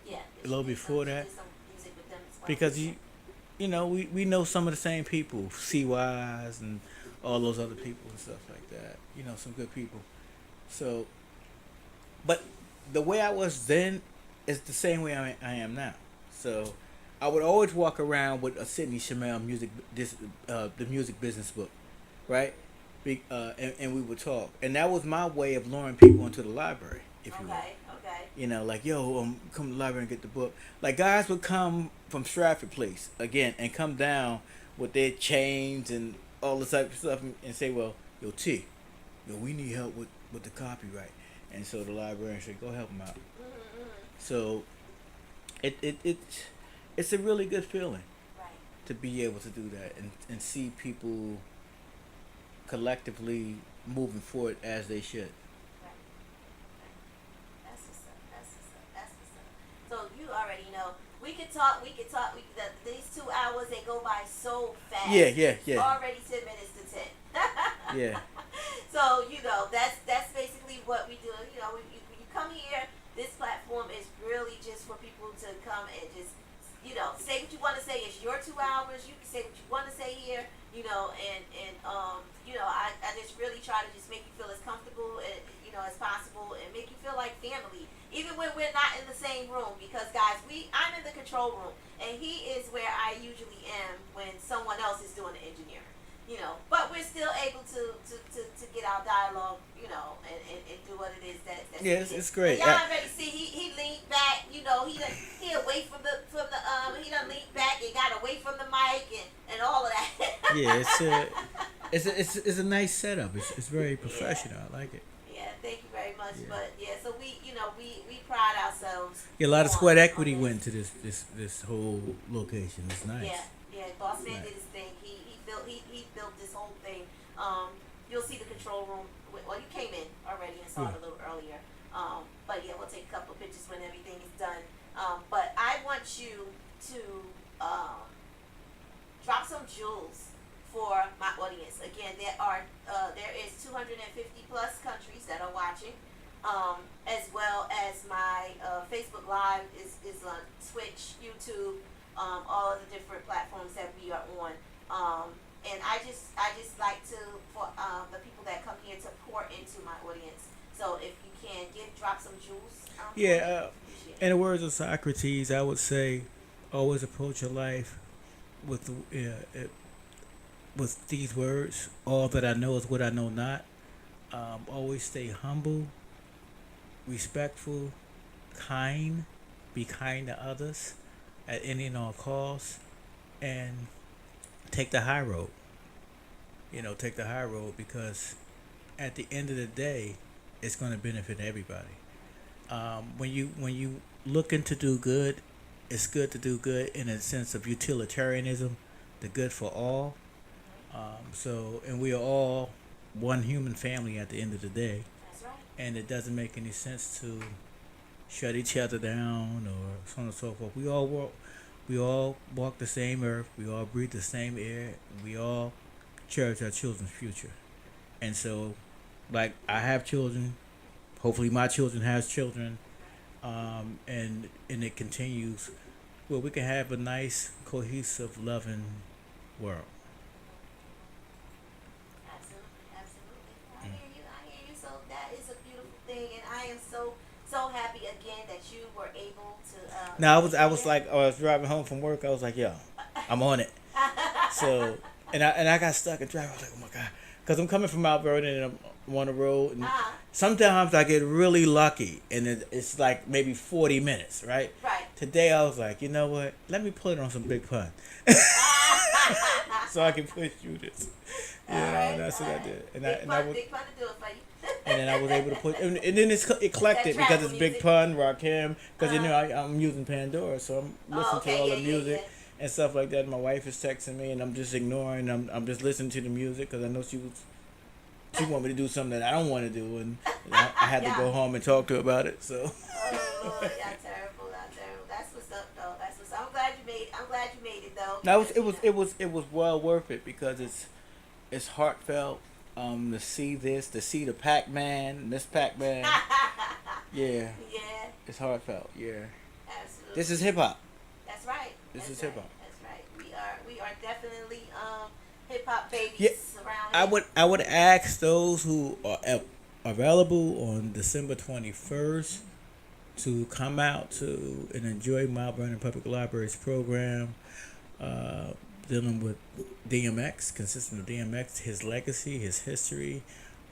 Yeah. A little before that, Did some music with them as well. because we know some of the same people, CYs and all those other people and stuff like that. Some good people. So, but the way I was then is the same way I am now. So, I would always walk around with a Sidney Chamel the music business book, right? And we would talk, and that was my way of luring people into the library, if you will. Okay. Like, yo, come to the library and get the book. Like, guys would come from Stratford Place, again, and come down with their chains and all this type of stuff and say, well, yo, T, we need help with the copyright. And so the librarian said, go help them out. Mm-hmm. So it's a really good feeling. Right. To be able to do that and see people collectively moving forward as they should. That's what's up. So you already know. We could talk. These 2 hours, they go by so fast. Yeah. Already 10 minutes to 10. Yeah. So that's basically say what you want to say. It's your 2 hours. You can say what you want to say here. You know, and you know, I just really try to just make you feel as comfortable and, you know, as possible, and make you feel like family, even when we're not in the same room. Because guys, I'm in the control room, and he is where I usually am when someone else is doing the engineering. You know, but we're still able to get our dialogue, you know, and do what it is that's Yes, needed. it's great. And y'all already see he leaned back, you know, he away from the he done leaned back and got away from the mic and all of that. Yeah, it's a nice setup. It's very professional. I like it. Yeah, thank you very much. Yeah. But yeah, so we pride ourselves. Yeah, a lot of sweat equity went to this whole location. It's nice. Yeah, Boss Man did his thing. He built this whole thing. You'll see the control room. Well, you came in already and saw it a little earlier. But yeah, we'll take a couple of pictures when everything is done. But I want you to drop some jewels for my audience. Again, there is 250 plus countries that are watching, as well as my Facebook Live is on Twitch, YouTube, all of the different platforms that we are on. And I just like to, for the people that come here, to pour into my audience. So if you can drop some jewels. Yeah, in the words of Socrates, I would say, always approach your life with these words: all that I know is what I know not. Always stay humble, respectful, kind. Be kind to others at any and all costs, and take the high road. You know, take the high road, because at the end of the day, it's going to benefit everybody. When you looking to do good, it's good to do good in a sense of utilitarianism, the good for all. And we are all one human family at the end of the day. That's right. And it doesn't make any sense to shut each other down or so on and so forth. We all walk the same earth. We all breathe the same air. We all cherish our children's future. And so, like, I have children. Hopefully my children has children. And it continues where we can have a nice, cohesive, loving world. Absolutely. I hear you. So that is a beautiful thing, and I am so happy again that you were able to. Now I was driving home from work. I was like, yo, I'm on it. So and I got stuck in traffic. I was like, oh my god, because I'm coming from Mount Vernon and I'm on the road. And sometimes I get really lucky, and it's like maybe 40 minutes, right? Right. Today I was like, you know what? Let me put it on some Big Pun, so I can push through this. Yeah, that's what I did. And Big Pun to do it for you. And then I was able to put, and then it's eclectic because it's Big Pun, Rakim, because you know I'm using Pandora, so I'm listening to all the music and stuff like that. My wife is texting me, and I'm just ignoring. I'm just listening to the music because I know she want me to do something that I don't want to do, and I had to go home and talk to her about it. So. Oh Lord, y'all terrible. That's what's up, though. That's what's up. I'm glad you made it, though. Now it was well worth it because it's heartfelt. To see the Pac-Man, this Pac-Man. Yeah. Yeah. It's heartfelt. Yeah. Absolutely. This is hip hop. That's right. This is hip hop. That's right. We are definitely hip hop babies around here. I would ask those who are available on December 21st to come out to and enjoy Mount Vernon Public Library's program. Dealing with DMX, consisting of DMX, his legacy, his history.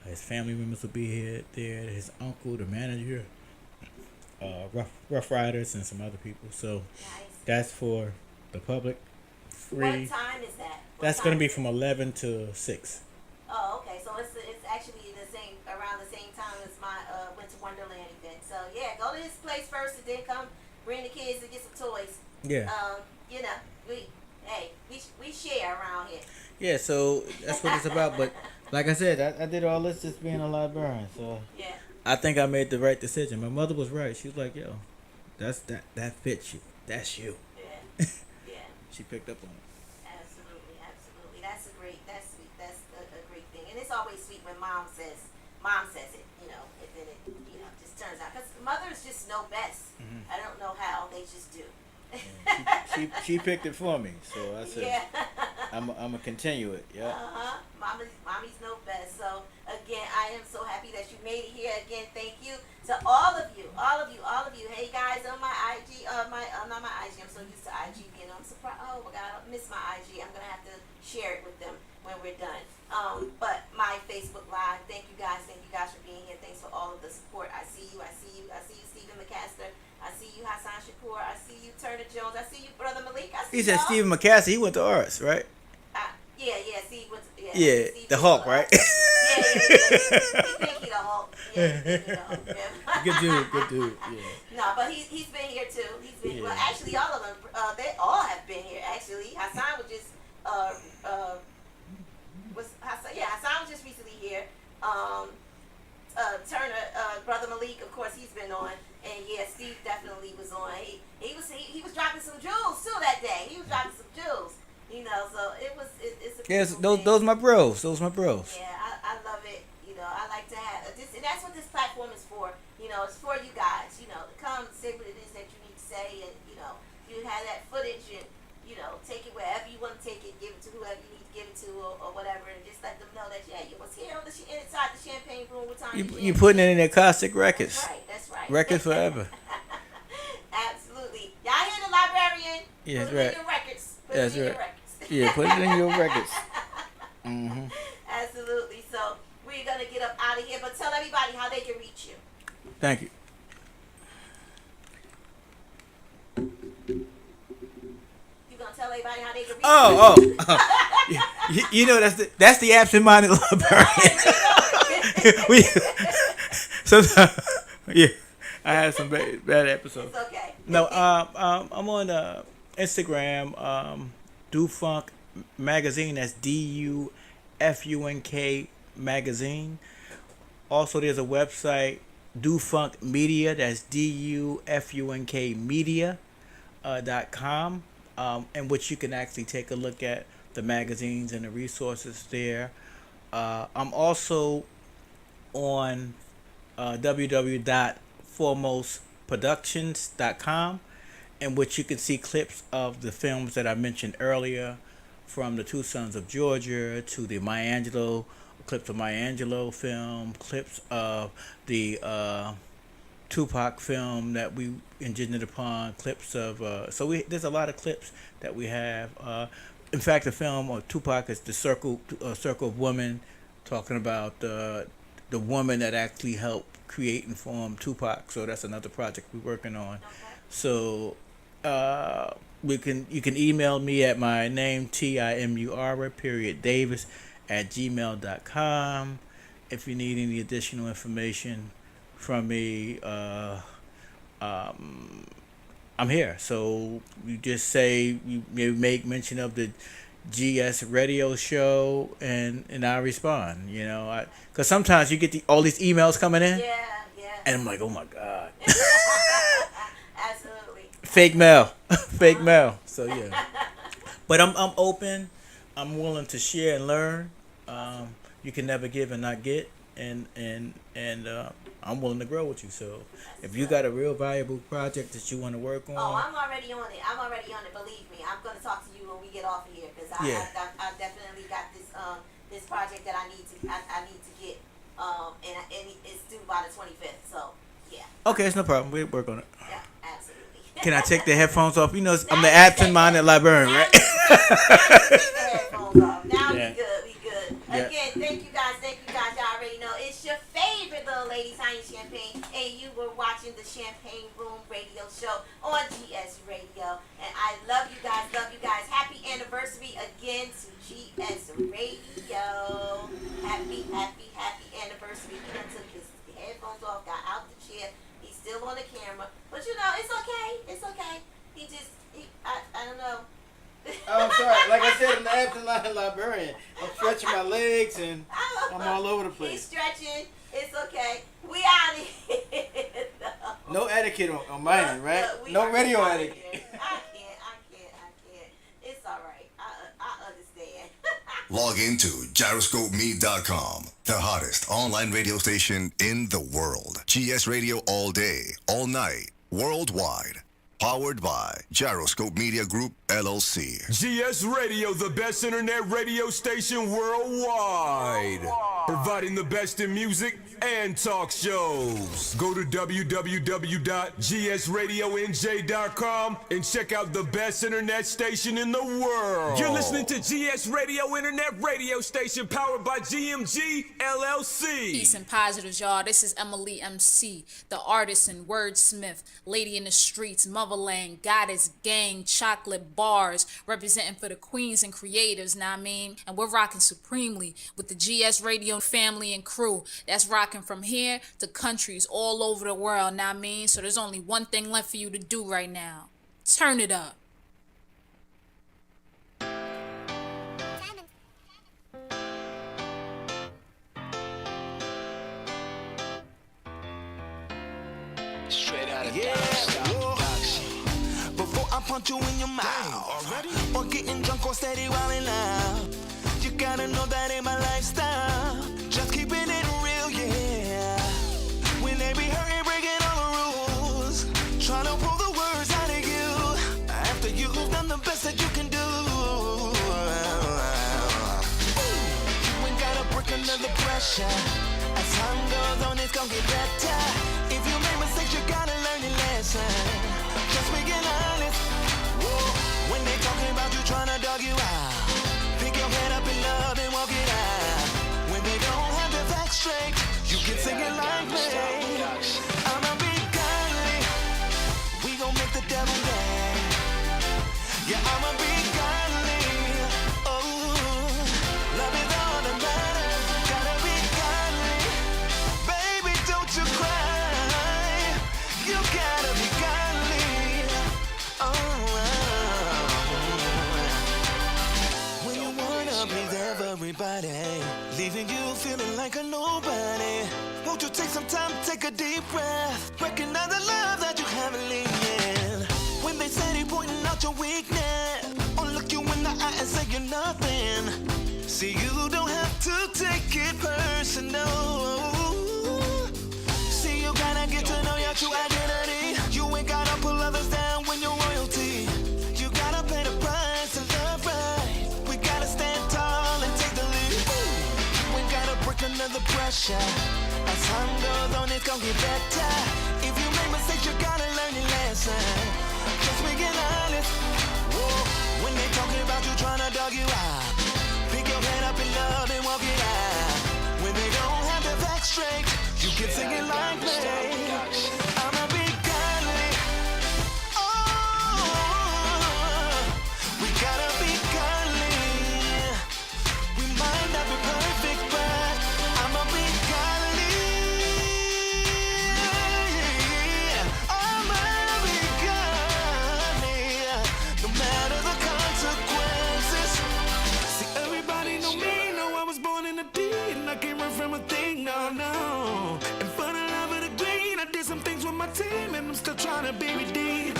His family members will be here, there. His uncle, the manager, Rough Riders, and some other people. So that's for the public, free. What time is that? That's going to be from 11 to 6. Oh, okay. So it's actually around the same time as my Winter Wonderland event. So yeah, go to his place first, and then come bring the kids and get some toys. Yeah. You know, we share around here. Yeah, so that's what it's about. But like I said, I did all this just being a librarian. So yeah. I think I made the right decision. My mother was right. She was like, yo, that fits you. That's you. Yeah. Yeah. She picked up on it. Absolutely. That's sweet. That's a great thing. And it's always sweet when mom says it, you know, and then it, you know, just turns out. Because mothers just know best. Mm-hmm. I don't know how, they just do. She picked it for me, so I said Yeah. I'm gonna continue it. Yeah. Mommy's know best. So again, I am so happy that you made it here. Again, thank you to all of you. Hey guys, on my IG, not my IG. I'm so used to IG being. I'm surprised. Oh my God, I miss my IG. I'm gonna have to share it with them when we're done. But my Facebook Live. Thank you guys for being here. Thanks for all of the support. I see you, Stephen McCaster. I see you, Hassan Shakur. I see you, Turner Jones. I see you, Brother Malik. I see He said y'all. Stephen McCaskey. He went to ours, right? Yeah. See, Yeah, Steve the Hulk, right? Yeah. He think he the Hulk. Yeah, he think he the Hulk. Yeah. Good dude. Yeah. No, but he's been here too. He's been well. Yeah. Actually, all of them. They all have been here. Actually, Hassan was just Hassan was just recently here. Turner, Brother Malik, of course, he's been on, and yeah, Steve definitely was on. He was dropping some jewels too that day. He was dropping some jewels. You know, so it's a Yes, beautiful those thing. my bros. Those my bros. Yeah, I love it. You know, I like to have this, and that's what this platform is for. You know, it's for you guys. You know, to come say what it is that you need to say, and you know, you have that footage, and you know, take it wherever you want to take it, give it to whoever you need to give it to, or whatever, and just let them know that yeah, you was here on inside the Champagne Room with Tanya. You putting it in their Cossack Records. That's right. Records forever. Absolutely. Y'all hear the librarian? Yeah, Put that's it in right. your records. Put That's it in right. your records. Yeah, put it in your records. Mm-hmm. Absolutely. So we're gonna get up out of here, but tell everybody how they can reach you. Thank you. You gonna tell everybody how they can reach you? You know that's the absent-minded librarian. we sometimes yeah, I had some bad episodes. It's okay. No, I'm on Instagram, DuFunk Magazine. That's DUFUNK Magazine. Also, there's a website, DuFunk Media. That's DUFUNK Media.com, in which you can actually take a look at the magazines and the resources there. I'm also on www.foremostproductions.com, in which you can see clips of the films that I mentioned earlier, from the Two Sons of Georgia to the Maya Angelou, clips of Maya Angelou film, clips of the Tupac film that we engineered upon, clips of there's a lot of clips that we have. In fact, the film of Tupac is the Circle of Women, talking about the woman that actually helped create and form Tupac. So that's another project we're working on. So you can email me at my name, timura.davis@gmail.com, if you need any additional information from me. I'm here. So you just say, you make mention of the GS radio show, and I respond, you know, because sometimes you get all these emails coming in, and I'm like, oh my God. Absolutely. Fake mail. So yeah, but I'm open. I'm willing to share and learn. You can never give and not get, and I'm willing to grow with you. So if you got a real valuable project that you want to work on, I'm already on it. Believe me, I'm gonna talk to you when we get off of here, because I definitely got this project that I need to get, and it's due by the 25th. So yeah. Okay, it's no problem. We work on it. Yeah, absolutely. Can I take the headphones off? You know, I'm the absent-minded librarian, right? Take the headphones off. Now we good. Yeah. Again, thank you guys. Y'all already know it's your favorite little lady, Tanya Champagne, and you were watching the Champagne Room Radio Show on GS Radio. And I love you guys. Happy anniversary again to GS Radio. Happy anniversary. He done took his headphones off, got out the chair. He's still on the camera, but you know, it's okay. I don't know. I'm sorry. Like I said, I'm the absent-minded librarian. I'm stretching my legs and I'm all over the place. He's stretching. It's okay. We out of here. No etiquette on my end, right? No radio etiquette. I can't. It's all right. I understand. Log into gyroscopeme.com, the hottest online radio station in the world. GS Radio all day, all night, worldwide. Powered by Gyroscope Media Group, LLC. GS Radio, the best internet radio station worldwide. Providing the best in music and talk shows. Go to www.gsradionj.com and check out the best internet station in the world. You're listening to GS Radio Internet Radio Station, powered by GMG LLC. Peace and positives, y'all. This is Emily MC, the artist and wordsmith, lady in the streets, motherland, goddess gang, chocolate bars, representing for the queens and creatives, know what I mean? And we're rocking supremely with the GS Radio family and crew. That's rocking from here to countries all over the world, know what I mean? So there's only one thing left for you to do right now. Turn it up. Straight out of before I punch you in your mouth, or getting drunk or steady while in love, you gotta know that ain't my lifestyle. Just keeping it real, yeah. When they be hurting, breaking all the rules, trying to pull the words out of you after you've done the best that you can do. You ain't gotta break under the pressure. As time goes on, it's gonna get better. If you make mistakes, you gotta learn your lesson. Just being honest. Whoa. When they talking about you, trying to dog you out, pick your head up in love and walk it out. When they don't have the facts straight, you can sing it like me. I'ma be godly. We gon' make the devil mad. Yeah, I'ma be godly. Oh, love is all that matters. Gotta be godly. Baby, don't you cry. You gotta be godly. When you wanna please everybody, leaving you feeling like a nobody. Won't you take some time, take a deep breath, recognize the love that you haven't leaving. When they say they pointing out your weakness, or look you in the eye and say you're nothing. See, you don't have to take it personal. See, you gotta get to know your true identity. You ain't gotta pull others down when you're royalty. You gotta pay the price to love right. We gotta stand tall and take the lead. You ain't gotta break under the pressure. As time goes on, it's gonna get better. If you make mistakes, you gotta learn your lesson. Just being honest. Whoa. When they talking about you, trying to dog you out, pick your head up in love and walk it out. When they don't have the facts straight, you can sing it like me. I'ma be godly. Oh, we gotta be godly. We might not be perfect, but I'ma be godly. I'ma be godly, no matter the consequences. See, everybody know me, know I was born in the D, and I can't run from a thing, no, no. And for the love of the green, I did some things with my team, and I'm still trying to be redeemed.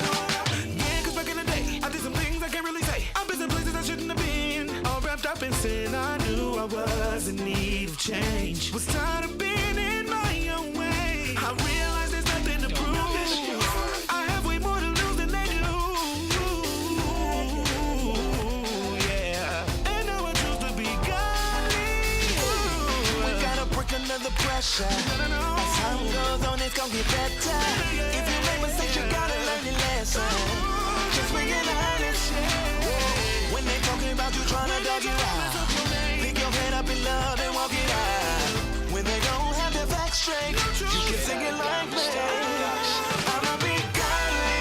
Yeah, cause back in the day, I did some things I can't really say. I've been in places I shouldn't have been, all wrapped up in sin. I knew I was in need of change, was tired of being in my own way. I realized there's nothing to prove. I have way more to lose than they do. Yeah, and now I choose to be godly. We gotta break under the pressure. As time goes on, it's gonna get better. If you make mistakes, you gotta learn your lesson. Just being honest. When they talking about you, trying to dog you out, pick your head up in love and walk it out. When they don't have their facts straight, you can sing it like me. I'ma be godly.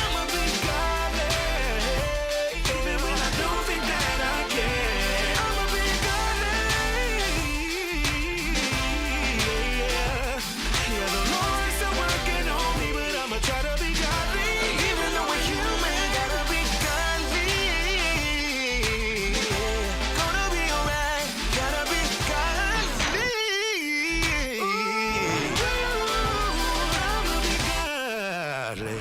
I'ma be godly. Even when I don't think that I can. I'ma be godly. Yeah, the Lord's still working on me, but I'ma try to be godly. Even though we're human, gotta be godly. Gonna be alright, gotta be godly. Ooh, I'ma be godly.